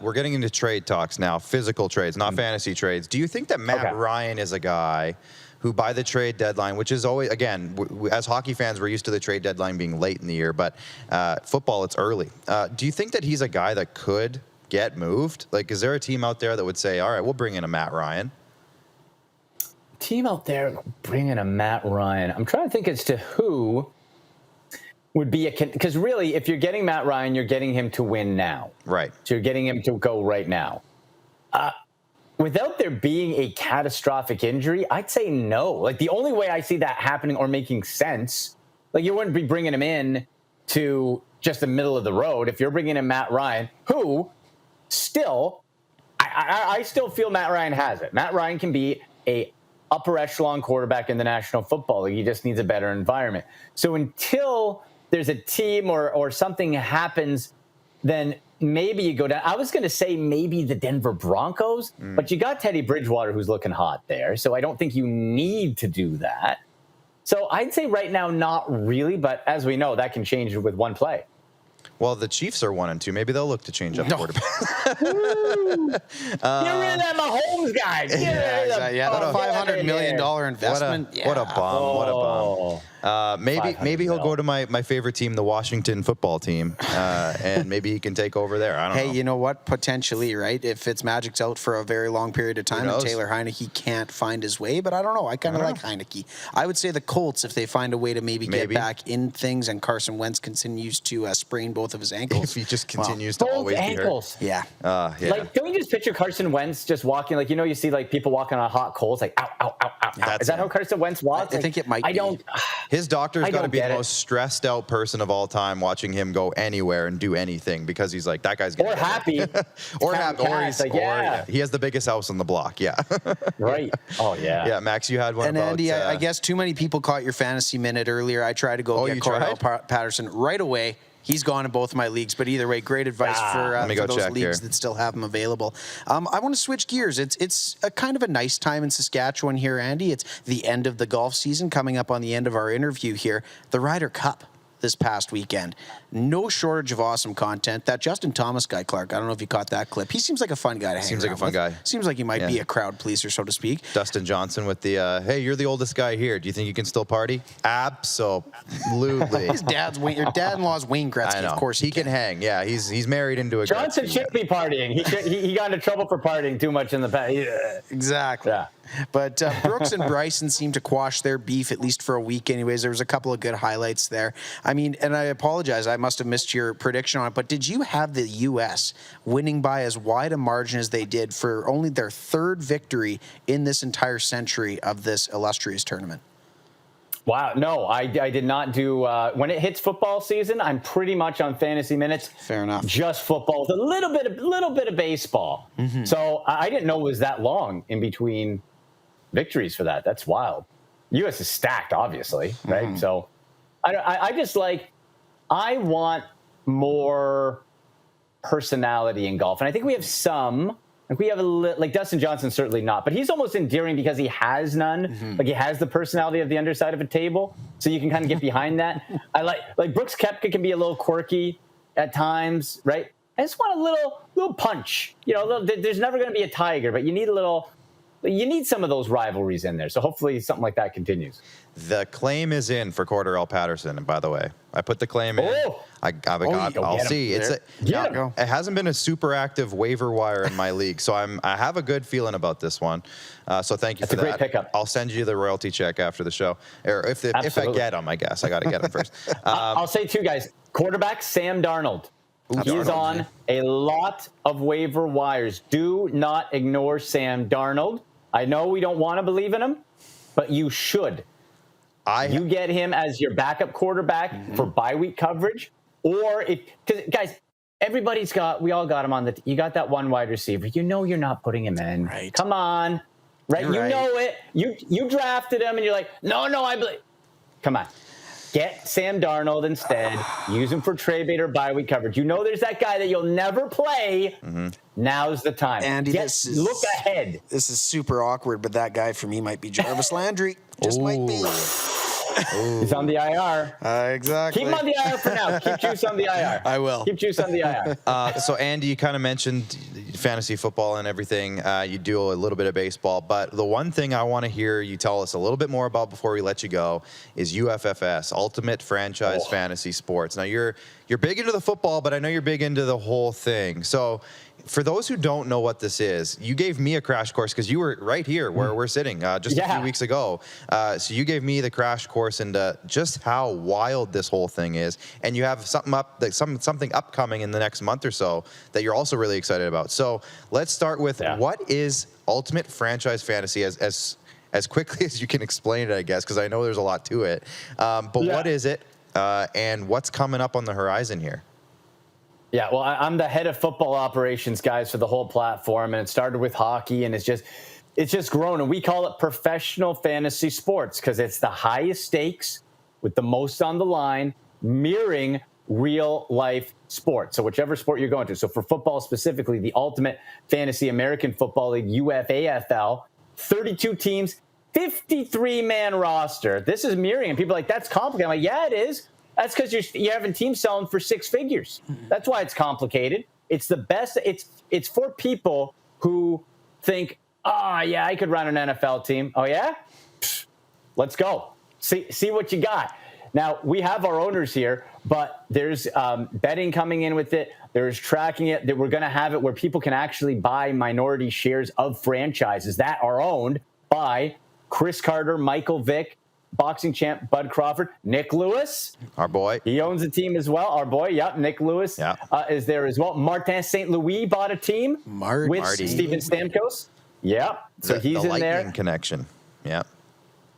we're getting into trade talks now, physical trades, not fantasy trades. Do you think that Matt Ryan is a guy who by the trade deadline, which is always, again, as hockey fans, we're used to the trade deadline being late in the year, but football, it's early. Do you think that he's a guy that could get moved? Like, is there a team out there that would say, all right, we'll bring in a Matt Ryan? Team out there bringing a Matt Ryan. I'm trying to think as to who would be because really, if you're getting Matt Ryan, you're getting him to win now. Right. So you're getting him to go right now. Without there being a catastrophic injury, I'd say no. Like, the only way I see that happening or making sense, like, you wouldn't be bringing him in to just the middle of the road. If you're bringing in Matt Ryan, who still, I still feel Matt Ryan has it. Matt Ryan can be a upper echelon quarterback in the National Football League. He just needs a better environment. So until there's a team or something happens, then maybe you go down. I was going to say maybe the Denver Broncos, but you got Teddy Bridgewater who's looking hot there. So I don't think you need to do that. So I'd say right now, not really. But as we know, that can change with one play. Well, the Chiefs are 1-2. Maybe they'll look to change up quarterback. Get rid of that Mahomes guy. The $500 million investment. What a bum. What a bum. Maybe he'll go to my favorite team, the Washington football team, and maybe he can take over there. I don't know. Hey, you know what? Potentially, right? If Fitzmagic's out for a very long period of time and Taylor Heineke can't find his way, but I don't know. I kind of like Heineke. I would say the Colts, if they find a way to maybe get back in things and Carson Wentz continues to sprain both of his ankles. If he just continues to always be hurt. Yeah. Like, don't you just picture Carson Wentz just walking, like, you see, like, people walking on hot coals, like, ow, ow, ow, ow, ow. Is that how Carson Wentz walks? I think it might be. His doctor's got to be the most stressed out person of all time watching him go anywhere and do anything because he's like, that guy's going to happy. or happy. He has the biggest house on the block. Yeah. Right. Oh, yeah. Yeah, Max, you had one and about... Andy, I guess too many people caught your fantasy minute earlier. I tried to go get Cordarrelle Patterson right away. He's gone in both of my leagues, but either way, great advice for those leagues that still have him available. I want to switch gears. It's a kind of a nice time in Saskatchewan here, Andy. It's the end of the golf season, coming up on the end of our interview here. The Ryder Cup this past weekend. No shortage of awesome content. That Justin Thomas guy, Clark, I don't know if you caught that clip. He seems like a fun guy to hang Seems like a fun guy. Seems like he might be a crowd pleaser, so to speak. Dustin Johnson with the, hey, you're the oldest guy here. Do you think you can still party? Absolutely. His your dad-in-law's Wayne Gretzky. I know. Of course he can hang. Yeah, he's married into a Johnson Gretzky. should be partying. He got into trouble for partying too much in the past. Yeah. Exactly. Yeah. But Brooks and Bryson seemed to quash their beef, at least for a week anyways. There was a couple of good highlights there. I mean, and I apologize, I must have missed your prediction on it, but did you have the U.S. winning by as wide a margin as they did for only their third victory in this entire century of this illustrious tournament? Wow, no, I did not do. When it hits football season, I'm pretty much on fantasy minutes. Fair enough. Just football with a little bit of baseball. Mm-hmm. So I didn't know it was that long in between victories for that. That's wild. U.S. is stacked, obviously, right? Mm-hmm. So I want more personality in golf, and I think we have some. Like we have like Dustin Johnson, certainly not, but he's almost endearing because he has none. Mm-hmm. Like he has the personality of the underside of a table, so you can kind of get behind that. I like Brooks Koepka can be a little quirky at times, right? I just want a little punch. You know, there's never going to be a tiger, but you need some of those rivalries in there. So hopefully something like that continues. The claim is in for Cordell Patterson, and by the way, I put the claim in. I'll see. It hasn't been a super active waiver wire in my league, so I have a good feeling about this one. So thank you for that. That's a great pickup. I'll send you the royalty check after the show, or if I get them, I guess I got to get them first. I'll say too, guys. Quarterback Sam Darnold. He is on a lot of waiver wires. Do not ignore Sam Darnold. I know we don't want to believe in him, but you should. You get him as your backup quarterback for bye week coverage, because guys, we all got him on you got that one wide receiver. You know you're not putting him in. Right. Come on. Right. You know it. You drafted him and you're like, no, I believe. Come on. Get Sam Darnold instead. Use him for trade bait or bye week coverage. You know there's that guy that you'll never play. Mm-hmm. Now's the time. Andy, look ahead. This is super awkward, but that guy for me might be Jarvis Landry. Just might be. He's on the IR. Exactly. Keep him on the IR for now. Keep Juice on the IR. I will. Keep Juice on the IR. So, Andy, you kind of mentioned fantasy football and everything. You do a little bit of baseball. But the one thing I want to hear you tell us a little bit more about before we let you go is UFFS, Ultimate Franchise Fantasy Sports. Now, you're big into the football, but I know you're big into the whole thing. So, for those who don't know what this is, you gave me a crash course because you were right here where we're sitting just a few weeks ago. So you gave me the crash course into just how wild this whole thing is, and you have something upcoming in the next month or so that you're also really excited about. So let's start with what is Ultimate Franchise Fantasy as quickly as you can explain it, I guess, because I know there's a lot to it. But what is it, and what's coming up on the horizon here? Yeah, well, I'm the head of football operations, guys, for the whole platform, and it started with hockey, and it's just grown, and we call it professional fantasy sports because it's the highest stakes with the most on the line, mirroring real life sports. So whichever sport you're going to. So for football specifically, the Ultimate Fantasy American Football League, UFAFL, 32 teams, 53-man roster. This is mirroring, and people are like, that's complicated. I'm like, yeah, it is. That's because you're having teams selling for six figures. That's why it's complicated. It's the best. It's for people who think, I could run an NFL team. Oh, yeah? Psh, let's go. See what you got. Now, we have our owners here, but there's betting coming in with it. There's tracking it. That we're going to have it where people can actually buy minority shares of franchises that are owned by Chris Carter, Michael Vick, boxing champ Bud Crawford, Nick Lewis, our boy. He owns a team as well. Our boy, Nick Lewis is there as well. Martin St. Louis bought a team with Steven Stamkos. Yeah, so he's in there. Lightning connection. Yeah,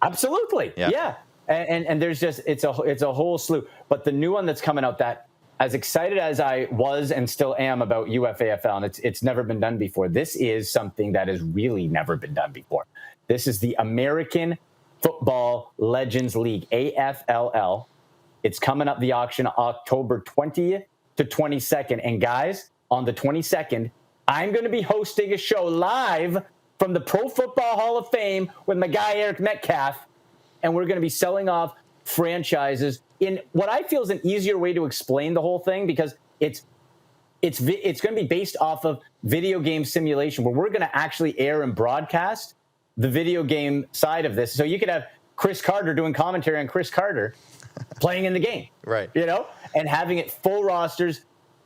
absolutely. Yeah. And there's just it's a whole slew. But the new one that's coming out, that as excited as I was and still am about UFAFL, and it's never been done before. This is something that has really never been done before. This is the American Football Legends League, AFLL. It's coming up, the auction, October 20th to 22nd. And guys, on the 22nd, I'm going to be hosting a show live from the Pro Football Hall of Fame with my guy Eric Metcalf, and we're going to be selling off franchises in what I feel is an easier way to explain the whole thing, because it's going to be based off of video game simulation, where we're going to actually air and broadcast the video game side of this. So you could have Chris Carter doing commentary on Chris Carter playing in the game, right? And having it full rosters.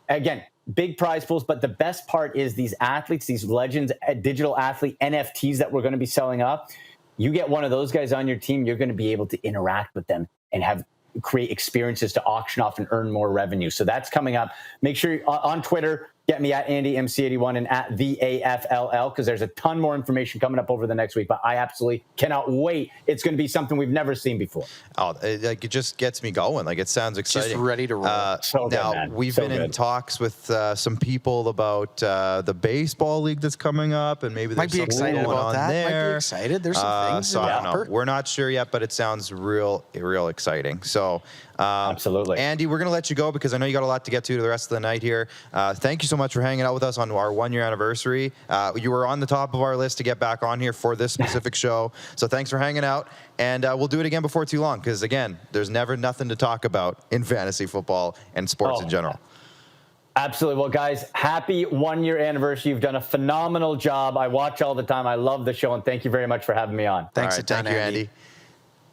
Again, big prize pools, but the best part is these athletes, these legends, digital athlete NFTs that we're going to be selling off. You get one of those guys on your team, you're going to be able to interact with them and create experiences to auction off and earn more revenue. So that's coming up. Make sure on Twitter, get me at AndyMC81 and at VAFLL, because there's a ton more information coming up over the next week. But I absolutely cannot wait. It's going to be something we've never seen before. Oh, it just gets me going. Like, it sounds exciting. Just ready to roll. Now, we've been in talks with some people about the baseball league that's coming up, and maybe there's something going on there. Might be excited. There's some things. So I don't know. We're not sure yet, but it sounds real exciting. So absolutely, Andy, we're going to let you go because I know you got a lot to get to the rest of the night here. Thank you so much for hanging out with us on our 1-year anniversary. You were on the top of our list to get back on here for this specific show. So thanks for hanging out. And we'll do it again before too long, because, again, there's never nothing to talk about in fantasy football and sports in general. Absolutely. Well, guys, happy 1-year anniversary. You've done a phenomenal job. I watch all the time. I love the show, and thank you very much for having me on. Thanks a ton, thank you, Andy.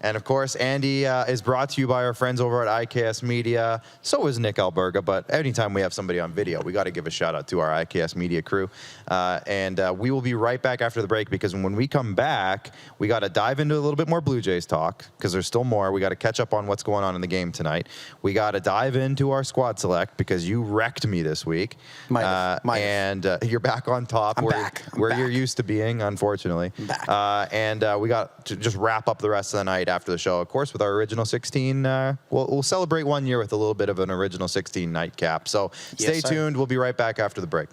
And, of course, Andy is brought to you by our friends over at IKS Media. So is Nick Alberga. But anytime we have somebody on video, we got to give a shout-out to our IKS Media crew. And we will be right back after the break, because when we come back, we got to dive into a little bit more Blue Jays talk, because there's still more. We got to catch up on what's going on in the game tonight. We got to dive into our squad select, because you wrecked me this week. And you're back on top. I'm back. I'm where back. you're used to being, unfortunately. I'm back. And we got to just wrap up the rest of the night after the show, of course, with our original 16. We'll celebrate 1 year with a little bit of an original 16 nightcap. So stay tuned. We'll be right back after the break.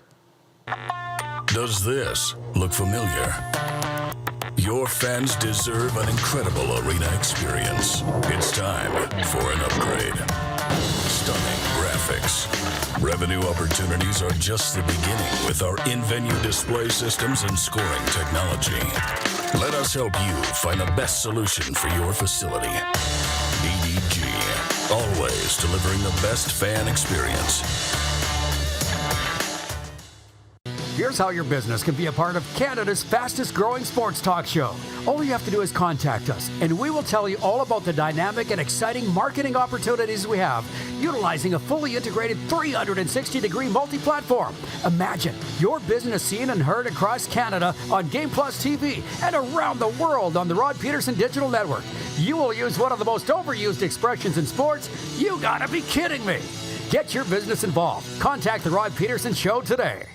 Does this look familiar? Your fans deserve an incredible arena experience. It's time for an upgrade. Stunning graphics. Revenue opportunities are just the beginning with our in-venue display systems and scoring technology. Let us help you find the best solution for your facility. EDG, always delivering the best fan experience. Here's how your business can be a part of Canada's fastest growing sports talk show. All you have to do is contact us, and we will tell you all about the dynamic and exciting marketing opportunities we have, utilizing a fully integrated 360-degree multi-platform. Imagine your business seen and heard across Canada on Game Plus TV and around the world on the Rod Peterson Digital Network. You will use one of the most overused expressions in sports. You gotta be kidding me. Get your business involved. Contact the Rod Peterson Show today.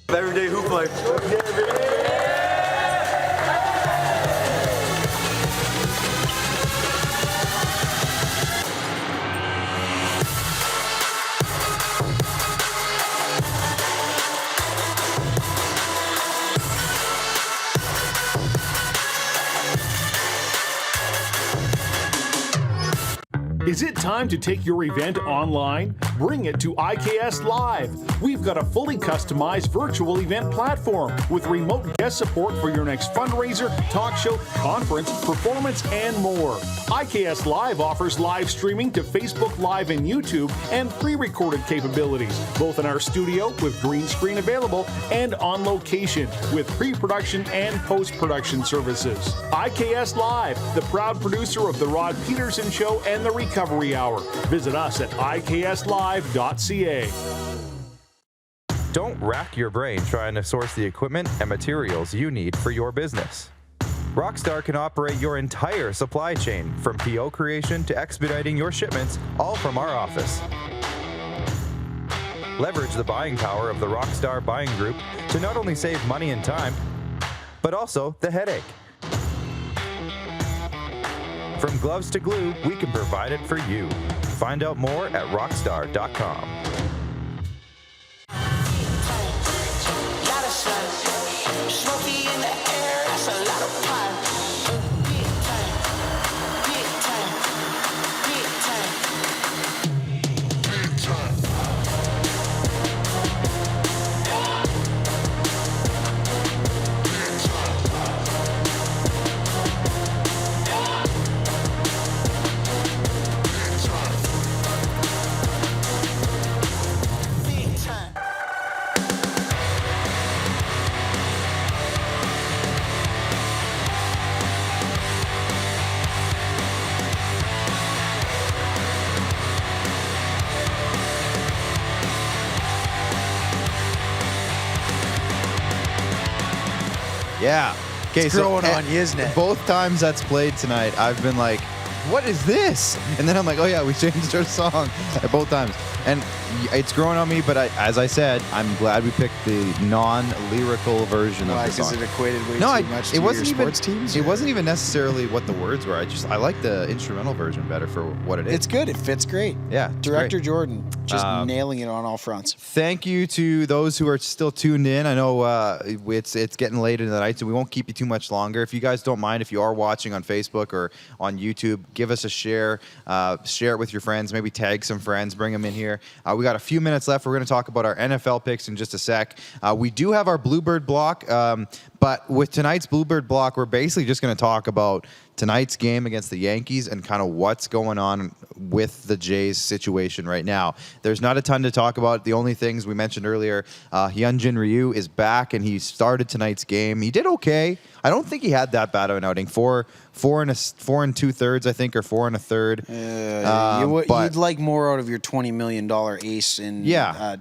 Everyday hoop life. Is it time to take your event online? Bring it to IKS Live. We've got a fully customized virtual event platform with remote guest support for your next fundraiser, talk show, conference, performance, and more. IKS Live offers live streaming to Facebook Live and YouTube and pre-recorded capabilities, both in our studio with green screen available and on location with pre-production and post-production services. IKS Live, the proud producer of The Rod Peterson Show and The Recovery Hour. Visit us at ikslive.ca. Don't rack your brain trying to source the equipment and materials you need for your business. Rockstar can operate your entire supply chain, from PO creation to expediting your shipments, all from our office. Leverage the buying power of the Rockstar buying group to not only save money and time, but also the headache. From gloves to glue, we can provide it for you. Find out more at rockstar.com. Smoky in the air, that's a lot of pie. Big time, big time, big time. Yeah. Okay, It's growing on you, isn't it? Both times that's played tonight, I've been like, what is this? And then I'm like, oh yeah, we changed our song at both times. And it's growing on me, but as I said, I'm glad we picked the non-lyrical version of the song. Because it equated way too much to it wasn't your even, sports teams? It wasn't even necessarily what the words were. I like the instrumental version better for what it is. It's good. It fits great. Yeah, it's Director great. Jordan just nailing it on all fronts. Thank you to those who are still tuned in. I know it's getting late in the night, so we won't keep you too much longer. If you guys don't mind, if you are watching on Facebook or on YouTube, give us a share. Share it with your friends. Maybe tag some friends. Bring them in here. We got a few minutes left. We're going to talk about our NFL picks in just a sec. We do have our Bluebird block, but with tonight's Bluebird block, we're basically just going to talk about tonight's game against the Yankees and kind of what's going on with the Jays situation right now. There's not a ton to talk about. The only things we mentioned earlier, Hyun-Jin Ryu is back and he started tonight's game. He did okay. I don't think he had that bad of an outing. Four and 2/3, I think, or 4 1/3. You'd like more out of your $20 million ace in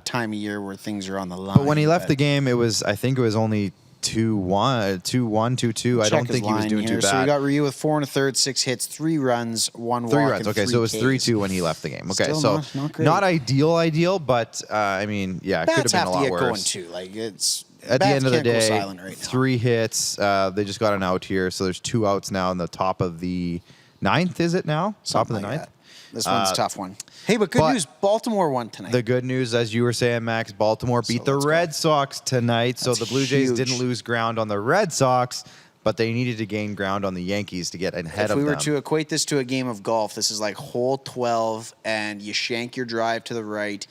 time of year where things are on the line. But when he left the game, I think it was only 2-1, 2-2. I don't think he was doing too bad. So you got Ryu with 4 1/3, 6 hits, 3 runs, 1 walk. 3 runs. And Okay, 3 so it was Ks. 3-2 when he left the game. Okay, Still so not great. not ideal, but I mean, yeah, it could have Bats been have a to lot get worse. going too. Like it's At the end of the can't go day, silent right now. 3 hits. They just got an out here, so there's 2 outs now in the top of the 9th. Is it now? Something top of the like 9th. that. This one's a tough one. Hey, but good news. Baltimore won tonight. The good news, as you were saying, Max, Baltimore beat the Red Sox tonight. So the Blue Jays didn't lose ground on the Red Sox, but they needed to gain ground on the Yankees to get ahead of them. If we were to equate this to a game of golf, this is like hole 12, and you shank your drive to the right.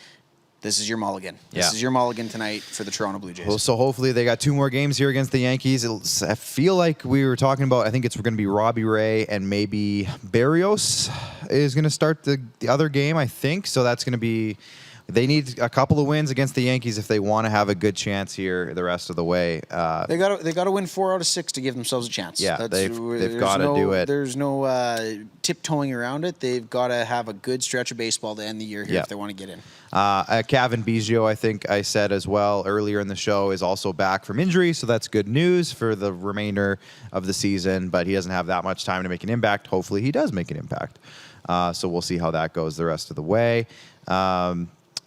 This is your mulligan. This is your mulligan tonight for the Toronto Blue Jays. Well, so hopefully they got 2 more games here against the Yankees. I feel like we were talking about, I think it's going to be Robbie Ray and maybe Barrios is going to start the other game, I think. So that's going to be, they need a couple of wins against the Yankees if they want to have a good chance here the rest of the way. They got to win 4 out of 6 to give themselves a chance. Yeah, they've got to do it. There's no tiptoeing around it. They've got to have a good stretch of baseball to end the year here if they want to get in. Kevin Biggio, I think I said as well earlier in the show, is also back from injury, so that's good news for the remainder of the season, but he doesn't have that much time to make an impact. Hopefully he does make an impact. So we'll see how that goes the rest of the way.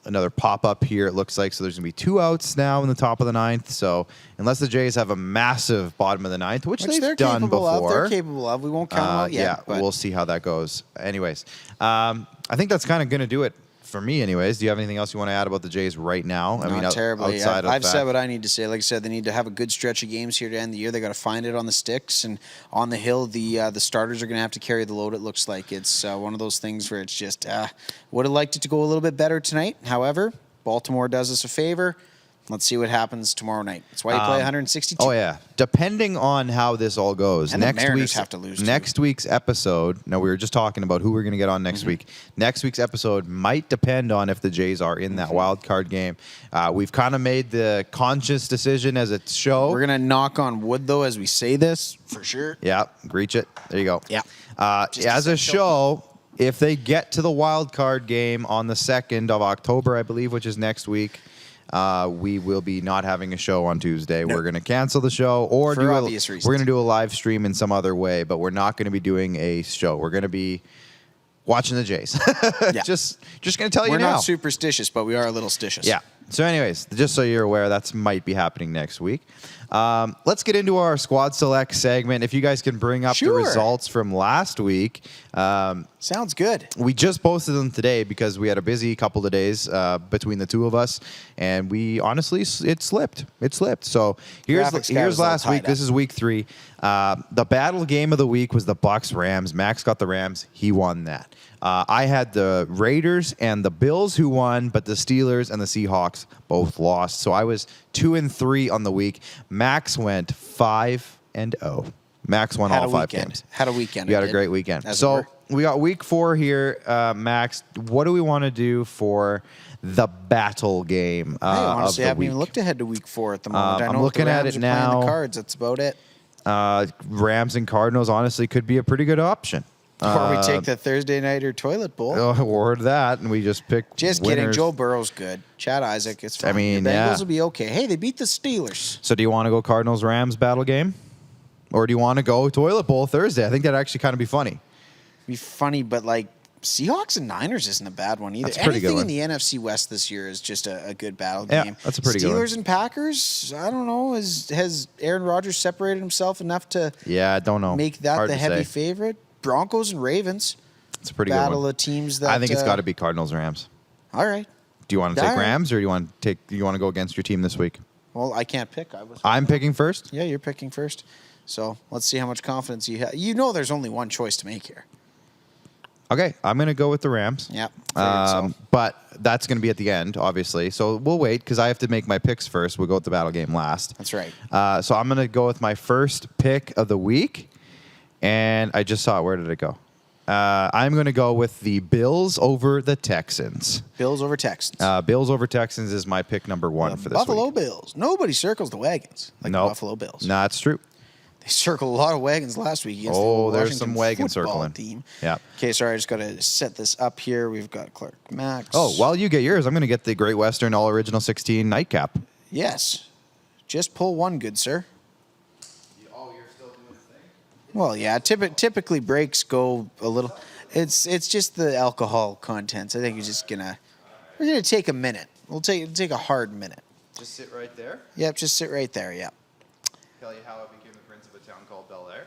Another pop-up here, it looks like. So there's going to be 2 outs now in the top of the 9th. So unless the Jays have a massive bottom of the 9th, which they've done before. They're capable of. We won't count them out yet. Yeah, we'll see how that goes. Anyways, I think that's kind of going to do it for me anyways. Do you have anything else you want to add about the Jays right now? Not terribly. I've said what I need to say. Like I said, they need to have a good stretch of games here to end the year. They got to find it on the sticks, and on the hill, the starters are going to have to carry the load. It looks like it's one of those things where it's just would have liked it to go a little bit better tonight. However, Baltimore does us a favor. Let's see what happens tomorrow night. That's why you play 162. Oh yeah, depending on how this all goes. And the Mariners have to lose. Next week's episode. Now we were just talking about who we're going to get on next week. Next week's episode might depend on if the Jays are in that wild card game. We've kind of made the conscious decision as a show. We're gonna knock on wood though as we say this for sure. Yeah, reach it. There you go. Yeah. As a show, if they get to the wild card game on the 2nd of October, I believe, which is next week. We will be not having a show on Tuesday. Nope. We're going to cancel the show, or for obvious reasons. We're going to do a live stream in some other way, but we're not going to be doing a show. We're going to be watching the Jays. Just going to tell you now. We're not superstitious, but we are a little stitious. Yeah. So anyways, just so you're aware, that might be happening next week. Let's get into our Squad Select segment. If you guys can bring up the results from last week. Sounds good. We just posted them today because we had a busy couple of days between the two of us, and we honestly, it slipped. So here's last week. This is week 3. The battle game of the week was the Bucks-Rams. Max got the Rams. He won that. I had the Raiders and the Bills who won, but the Steelers and the Seahawks both lost. So I was 2-3 on the week. Max went 5-0. Max won all 5 games. Had a weekend. You had a great weekend. So we got week 4 here. Max, what do we want to do for the battle game honestly, of the I haven't week? even looked ahead to week 4 at the moment. I know I'm looking at Rams it are playing now. The Cards. That's about it. Rams and Cardinals honestly could be a pretty good option. Or we take the Thursday nighter toilet bowl. Or that, and we just pick Just winners. kidding. Joe Burrow's good. Chad Isaac, it's fine. I mean, the Bengals yeah. will be okay. Hey, they beat the Steelers. So do you want to go Cardinals-Rams battle game? Or do you want to go toilet bowl Thursday? I think that'd actually kind of be funny. Be funny, but like Seahawks and Niners isn't a bad one either. That's a pretty good Anything one. in the NFC West this year is just a good battle Yeah, game. that's a pretty good one. Steelers and Packers, I don't know. Has Aaron Rodgers separated himself enough to Yeah, I don't know. make that Hard the to heavy say. favorite? Broncos and Ravens. It's a pretty good Battle one. of teams that I think it's got to be Cardinals-Rams. All right. Do you want to take All right. Rams, or do you want to go against your team this week? Well, I can't pick. I'm picking first. Yeah, you're picking first. So let's see how much confidence you have. You know there's only one choice to make here. Okay, I'm going to go with the Rams. Yeah. figured so. But that's going to be at the end, obviously. So we'll wait because I have to make my picks first. We'll go with the battle game last. That's right. So I'm going to go with my first pick of the week. And I just saw it. Where did it go? I'm going to go with the Bills over the Texans. Bills over Texans. Bills over Texans is my pick number one for this Buffalo week. Bills. Nobody circles the wagons like the Nope. Buffalo Bills. No, that's true. They circled a lot of wagons last week against the Oh, there's Washington some wagon football circling. team. Yeah. Okay, sorry, I just got to set this up here. We've got Clark Max. Oh, while you get yours, I'm going to get the Great Western All Original 16 nightcap. Yes. Just pull one, good sir. Oh, you're still doing the thing? Well, yeah, typically breaks go a little. It's just the alcohol contents. I think we're gonna take a minute. We'll take a hard minute. Just sit right there. Yep, just sit right there. Yep. Tell you how I became the prince of a town called Bel Air.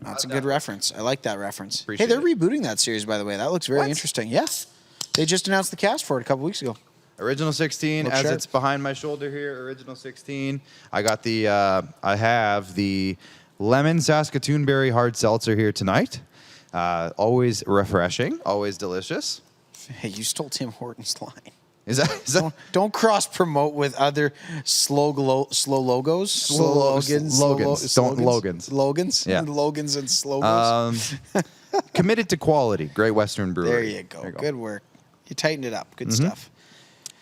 That's a good reference. I like that reference. Appreciate hey, they're it. rebooting that series, by the way. That looks very What? interesting. Yes. They just announced the cast for it a couple weeks ago. Original 16, Look as sharp. it's behind my shoulder here. Original 16. I got the. I have the lemon Saskatoon berry hard seltzer here tonight. Always refreshing. Always delicious. Hey, you stole Tim Hortons' line. Is that? Don't cross promote with other slow logos. Slogans. Don't Logans. Logans. Yeah. Logans and slogans. Committed to quality. Great Western Brewery. There you go. Good work. You tightened it up. Good stuff.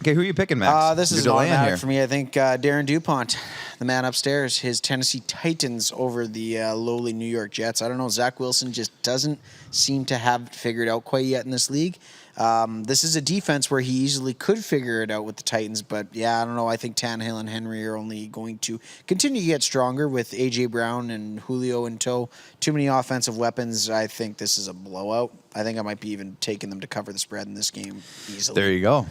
Okay, who are you picking, Max? This is You're an delaying automatic for me. I think Darren DuPont, the man upstairs, his Tennessee Titans over the lowly New York Jets. I don't know. Zach Wilson just doesn't seem to have it figured out quite yet in this league. This is a defense where he easily could figure it out with the Titans, but yeah, I don't know. I think Tannehill and Henry are only going to continue to get stronger with A.J. Brown and Julio in tow. Too many offensive weapons. I think this is a blowout. I think I might be even taking them to cover the spread in this game easily. There you go.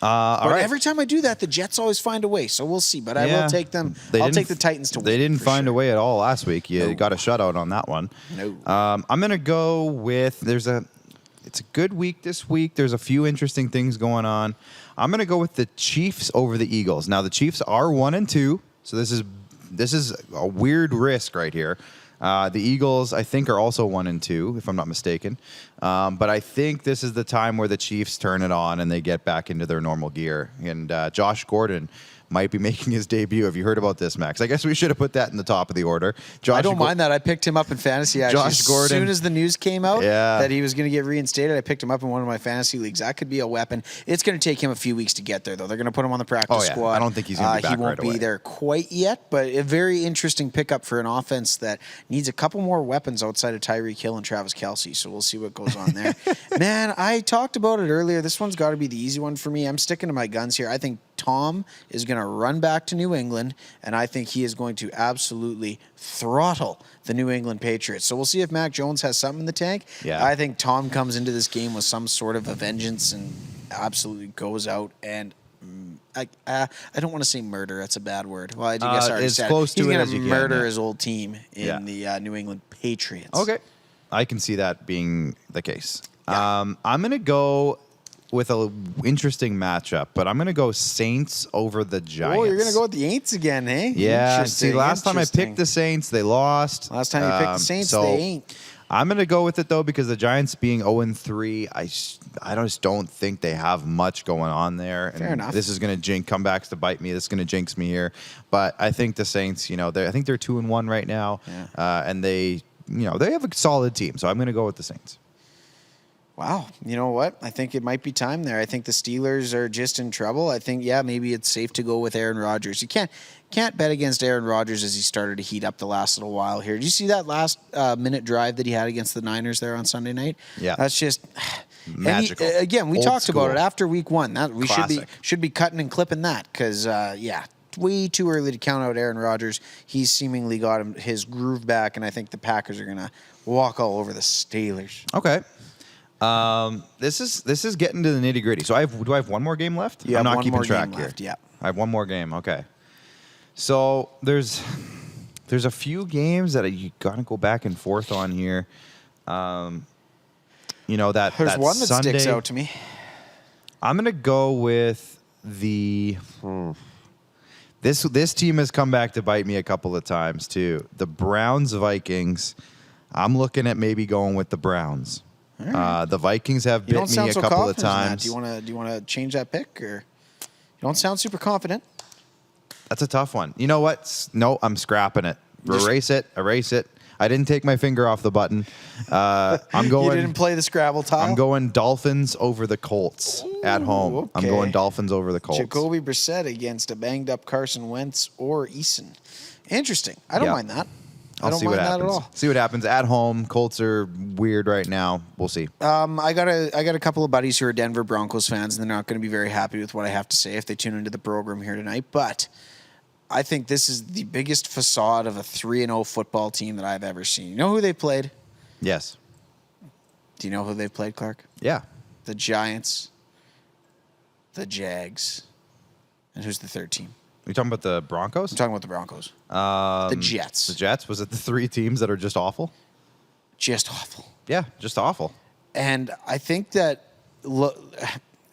All But right. every time I do that, the Jets always find a way. So we'll see. But I will take them. I'll take the Titans to win. They didn't for find sure. a way at all last week. You got a shutout on that one. No. I'm going to go with it's a good week this week. There's a few interesting things going on. I'm going to go with the Chiefs over the Eagles. Now the Chiefs are 1-2, so this is a weird risk right here. The Eagles, I think, are also 1-2, if I'm not mistaken. But I think this is the time where the Chiefs turn it on and they get back into their normal gear. And Josh Gordon might be making his debut. Have you heard about this, Max? I guess we should have put that in the top of the order. I don't mind that. I picked him up in fantasy, actually. Josh As Gordon. soon as the news came out Yeah. that he was going to get reinstated, I picked him up in one of my fantasy leagues. That could be a weapon. It's going to take him a few weeks to get there, though. They're going to put him on the practice squad. I don't think he's going to be back He won't right be away. there quite yet, but a very interesting pickup for an offense that needs a couple more weapons outside of Tyreek Hill and Travis Kelce. So we'll see what goes on there. Man, I talked about it earlier. This one's got to be the easy one for me. I'm sticking to my guns here. I think Tom is going to run back to New England, and I think he is going to absolutely throttle the New England Patriots. So we'll see if Mac Jones has something in the tank. Yeah. I think Tom comes into this game with some sort of a vengeance and absolutely goes out and I don't want to say murder. That's a bad word. Well, I guess I already as said close to he's it going as to you can, murder yeah. his old team in Yeah. the New England Patriots. Okay. I can see that being the case. Yeah. I'm going to go with an interesting matchup, but I'm going to go Saints over the Giants. Oh, you're going to go with the Aints again, hey? Yeah. Interesting, See, last time I interesting. picked the Saints, they lost. Last time you picked the Saints, so they ain't. I'm going to go with it, though, because the Giants being 0-3, I just don't think they have much going on there. Fair enough. This is going to comebacks to bite me. This is going to jinx me here. But I think the Saints, I think they're 2-1 right now. Yeah. And they have a solid team. So I'm going to go with the Saints. Wow. You know what? I think it might be time there. I think the Steelers are just in trouble. I think, maybe it's safe to go with Aaron Rodgers. You can't bet against Aaron Rodgers as he started to heat up the last little while here. Did you see that last minute drive that he had against the Niners there on Sunday night? Yeah. That's just magical. Again, we Old talked school. about it after week 1. That we Classic. should be cutting and clipping that because, way too early to count out Aaron Rodgers. He's seemingly got his groove back, and I think the Packers are going to walk all over the Steelers. Okay. This is getting to the nitty gritty. So do I have one more game left? You I'm have not one keeping more track game here. left, yeah. I have one more game. Okay. So there's a few games that you gotta go back and forth on here. That There's that one that Sunday, sticks out to me. I'm gonna go with the. This team has come back to bite me a couple of times too. The Browns Vikings. I'm looking at maybe going with the Browns. Right. The Vikings have You don't bit me sound a so couple of confident in that. times. Do you want to change that pick, or you don't sound super confident? That's a tough one. You know what? No, I'm scrapping it. Erase it. I didn't take my finger off the button. I'm going. You didn't play the Scrabble tile? I'm going Dolphins over the Colts at home. okay. I'm going Dolphins over the Colts. Jacoby Brissett against a banged up Carson Wentz or Eason. Interesting. I don't Yeah. mind that. I I'll don't see mind what that happens. at all. See what happens at home. Colts are weird right now. We'll see. I got a couple of buddies who are Denver Broncos fans, and they're not going to be very happy with what I have to say if they tune into the program here tonight. But I think this is the biggest facade of a 3-0 football team that I've ever seen. You know who they played? Yes. Do you know who they played, Clark? Yeah. The Giants, the Jags, and who's the third team? Are you talking about the Broncos? I'm talking about the Broncos. The Jets. The Jets? Was it the three teams that are just awful? Just awful. Yeah, just awful. And I think that,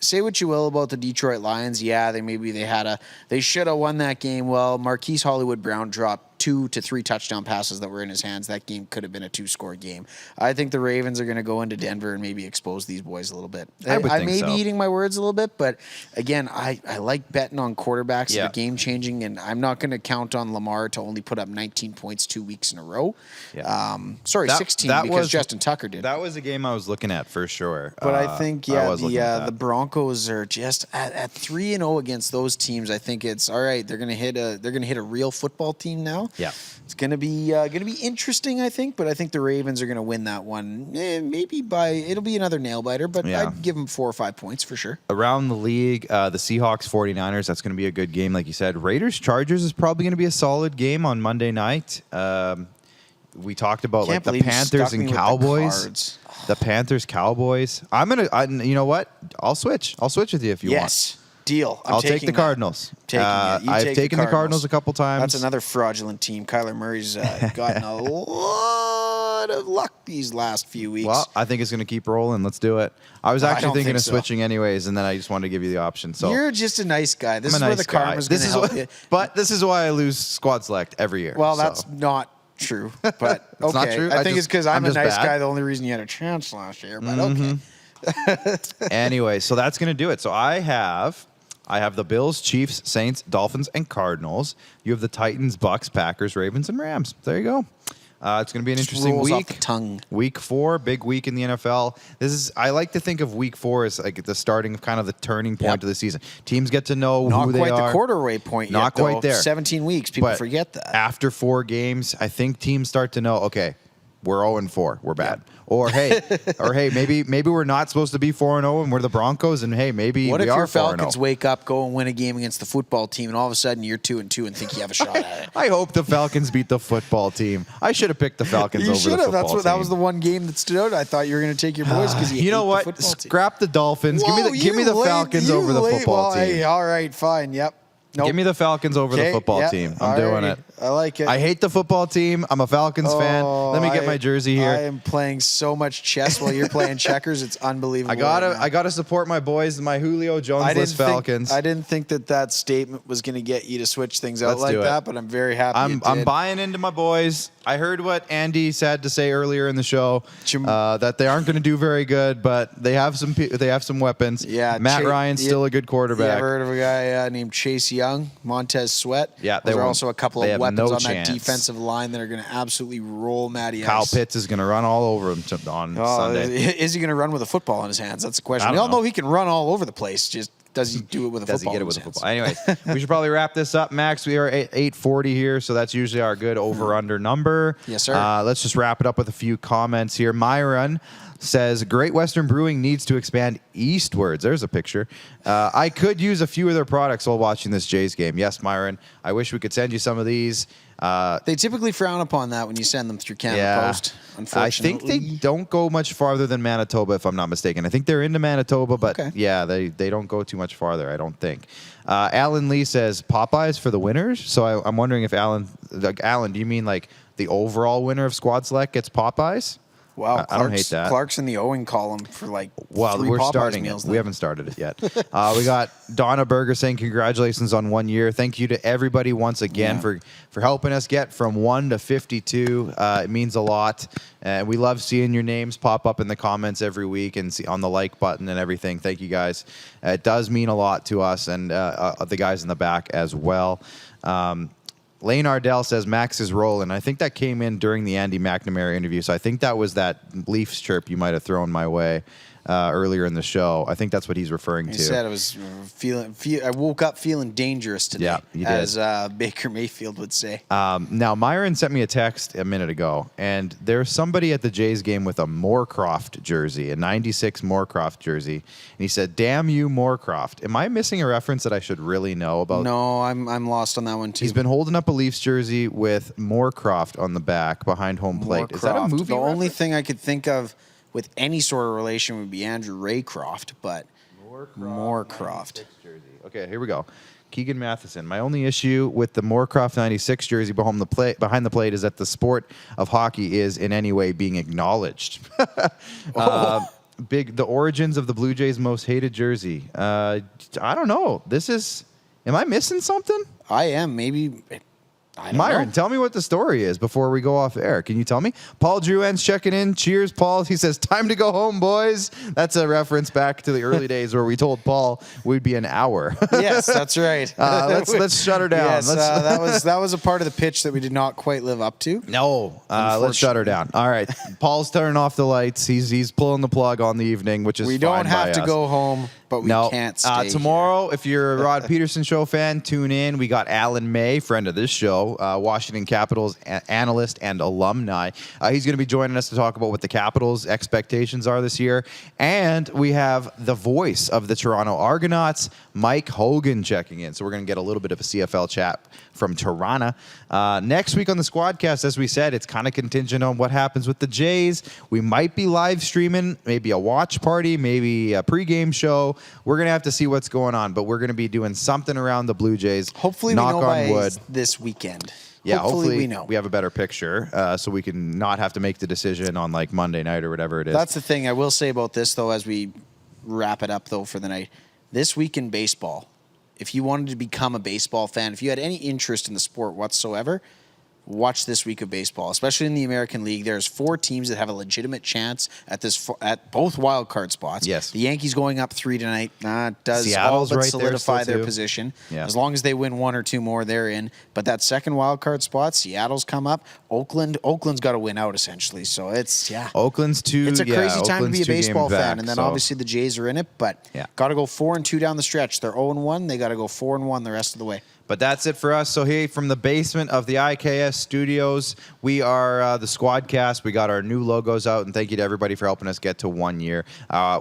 say what you will about the Detroit Lions. Yeah, they should have won that game. Well, Marquise Hollywood Brown dropped 2 to 3 touchdown passes that were in his hands. That game could have been a 2-score game. I think the Ravens are going to go into Denver and maybe expose these boys a little bit. I would I think may so. be eating my words a little bit, but again, I like betting on quarterbacks that Yeah. are game changing, and I'm not going to count on Lamar to only put up 19 points 2 weeks in a row. Yeah. 16 because Justin Tucker did. That was a game I was looking at for sure. But I think, I was looking at the that. Broncos are just at 3-0 against those teams. I think it's all right. They're gonna hit a real football team now. Yeah. It's gonna be interesting, I think. But I think the Ravens are gonna win that one. Maybe it'll be another nail biter, but Yeah. I'd give them 4 or 5 points for sure. Around the league, the Seahawks 49ers, that's going to be a good game, like you said. Raiders Chargers is probably going to be a solid game on Monday night. We talked about Can't the believe you Panthers stuck me and with the Cowboys. Cards. The Panthers Cowboys. You know what? I'll switch with you if you want. Yes, deal. I'll take taking the that. Cardinals. Taking it. You I've take taken the Cardinals a couple times. That's another fraudulent team. Kyler Murray's gotten a lot of luck these last few weeks. Well, I think it's going to keep rolling. Let's do it. I was I actually don't thinking think of so. switching anyways, and then I just wanted to give you the option. So You're just a nice guy. This I'm is a where nice the guy. karma's going to help you. But this is why I lose squad select every year. Well, so. that's not true. But okay, It's not true? I think it's because I'm a just nice bad? guy. The only reason you had a chance last year. But okay. Anyway, so that's going to do it. So I have the Bills, Chiefs, Saints, Dolphins, and Cardinals. You have the Titans, Bucks, Packers, Ravens, and Rams. There you go. It's going to be an interesting rolls week. off the tongue. Week 4, big week in the NFL. I like to think of week 4 as like the starting of kind of the turning point of the season. Teams get to know Not who they quite are. the quarterway point yet. Not quite though. there. 17 weeks. People But forget that. After 4 games, I think teams start to know, okay, we're 0-4. We're bad. Or hey, maybe we're not supposed to be 4-0 and we're the Broncos, and hey, maybe What we if are your 4-0. Falcons wake up, go and win a game against the football team, and all of a sudden you're 2-2 and think you have a shot at it? I hope the Falcons beat the football team. I should have picked the Falcons You over should the have. football team. That was the one game that stood out. I thought you were going to take your boys because You know what? Scrap the Dolphins. Give me the Falcons over the football team. Hey, all right, fine. Yep. Nope. Give me the Falcons over the Okay, football yeah, team. I'm doing alrighty. it. I like it. I hate the football team. I'm a Falcons fan. Let me get my jersey here. I am playing so much chess while you're playing checkers. It's unbelievable. I gotta support my boys, my Julio Jones-less Falcons. I didn't think that statement was going to get you to switch things out Let's like do it. that, but I'm very happy. I'm buying into my boys. I heard what Andy had to say earlier in the show that they aren't going to do very good, but they have some weapons. Yeah, Matt Ryan's still a good quarterback. You ever heard of a guy named Chase Young? Young, Montez Sweat. Yeah, those are also a couple of weapons on chance. that defensive line that are going to absolutely roll Matty Kyle Ice. Pitts is going to run all over him on Sunday. Is he going to run with a football in his hands? That's the question. We all know he can run all over the place. Just does he do it with a Does football? he get it with a football? Anyways, we should probably wrap this up, Max. We are at 8:40 here, so that's usually our good over/under number. Yes, sir. Let's just wrap it up with a few comments here. Myron says, Great Western Brewing needs to expand eastwards. There's a picture. I could use a few of their products while watching this Jays game. Yes, Myron. I wish we could send you some of these. They typically frown upon that when you send them through Canada Post, unfortunately. I think they don't go much farther than Manitoba, if I'm not mistaken. I think they're into Manitoba, but yeah, they don't go too much farther, I don't think. Alan Lee says, Popeyes for the winners? So I'm wondering if Alan, do you mean like the overall winner of Squad Select gets Popeyes? Wow, I don't hate that. Clark's in the Owing column for like well, 3 we're Popeyes starting meals it. now. We haven't started it yet. We got Donna Berger saying congratulations on 1 year. Thank you to everybody once again for helping us get from 1 to 52. It means a lot. And we love seeing your names pop up in the comments every week and see on the like button and everything. Thank you guys. It does mean a lot to us and the guys in the back as well. Lane Ardell says Max is rolling. I think that came in during the Andy McNamara interview, so I think that was that Leafs chirp you might have thrown my way earlier in the show. I think that's what he's referring to. He said I was I woke up feeling dangerous today, Yeah, you did. as Baker Mayfield would say. Now, Myron sent me a text a minute ago, and there's somebody at the Jays game with a Moorcroft jersey, a 96 Moorcroft jersey, and he said, damn you, Moorcroft. Am I missing a reference that I should really know about? No, I'm lost on that one, too. He's been holding up a Leafs jersey with Moorcroft on the back behind home plate. Is that a movie The only reference? thing I could think of with any sort of relation would be Andrew Raycroft, but Moorcroft. Jersey. Okay, here we go. Keegan Matheson. My only issue with the Moorcroft 96 jersey behind the plate is that the sport of hockey is in any way being acknowledged. The origins of the Blue Jays' most hated jersey. I don't know. Am I missing something? I am. Maybe. I don't Myron, know. tell me what the story is before we go off air. Can you tell me? Paul Druen's checking in. Cheers, Paul. He says, time to go home, boys. That's a reference back to the early days where we told Paul we'd be an hour. Yes, that's right. Let's shut her down. Yes, that was a part of the pitch that we did not quite live up to. No, let's shut her down. All right, Paul's turning off the lights. He's pulling the plug on the evening, which is We don't fine have by to us. go home, but we can't stay tomorrow, if you're a Rod Peterson Show fan, tune in. We got Alan May, friend of this show, Washington Capitals analyst and alumni. He's going to be joining us to talk about what the Capitals' expectations are this year. And we have the voice of the Toronto Argonauts, Mike Hogan, checking in. So we're going to get a little bit of a CFL chat from Toronto. Next week on the SquadCast, as we said, it's kind of contingent on what happens with the Jays. We might be live streaming, maybe a watch party, maybe a pregame show. We're going to have to see what's going on, but we're going to be doing something around the Blue Jays. Hopefully knock we know on by wood. this weekend. Yeah, hopefully we know. we have a better picture so we can not have to make the decision on like Monday night or whatever it is. That's the thing I will say about this, though, as we wrap it up, though, for the night. This week in baseball, if you wanted to become a baseball fan, if you had any interest in the sport whatsoever, watch this week of baseball, especially in the American League. There's 4 teams that have a legitimate chance at both wild card spots. Yes. The Yankees going up 3 tonight does Seattle's all but right there solidify still, their too. position. Yeah. As long as they win 1 or 2 more, they're in. But that second wild card spot, Seattle's come up. Oakland's got to win out essentially. So it's Oakland's it's a crazy time to be a Oakland's 2 games baseball fan, back, and then so- obviously the Jays are in it. But got to go 4-2 down the stretch. They're 0-1. They got to go 4-1 the rest of the way. But that's it for us. So hey, from the basement of the IKS studios, we are the SquadCast. We got our new logos out, and thank you to everybody for helping us get to 1 year.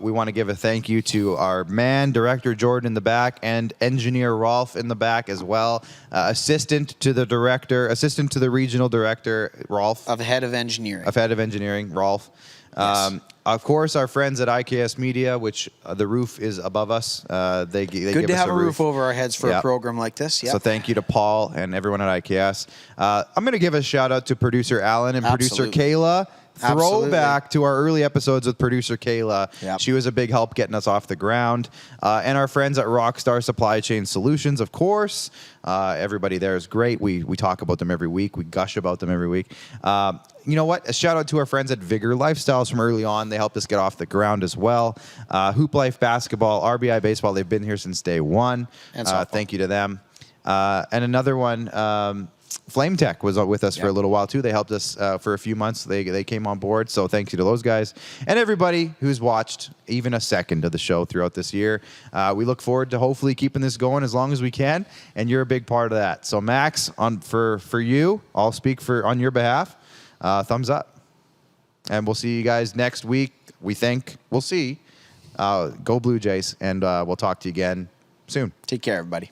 We want to give a thank you to our director Jordan in the back, and engineer Rolf in the back as well. Assistant to the regional director, Rolf. Of head of engineering. Rolf. Yes. Of course, our friends at IKS Media, which the roof is above us. They Good give to us have a a roof over our heads for a program like this. So thank you to Paul and everyone at IKS. I'm going to give a shout out to producer Alan and producer Kayla. Throwback to our early episodes with producer Kayla. Yep. She was a big help getting us off the ground. And our friends at Rockstar Supply Chain Solutions, of course. Everybody there is great. We talk about them every week. We gush about them every week. You know what? A shout out to our friends at Vigor Lifestyles from early on. They helped us get off the ground as well. Hoop Life Basketball, RBI Baseball, they've been here since day one. And thank you to them. And another one, Flame Tech was with us for a little while too. They helped us for a few months. They came on board, so thank you to those guys and everybody who's watched even a second of the show throughout this year. We look forward to hopefully keeping this going as long as we can, and you're a big part of that. So Max, for you, I'll speak on your behalf. Thumbs up, and we'll see you guys next week. We'll see. Go Blue Jays, and we'll talk to you again soon. Take care, everybody.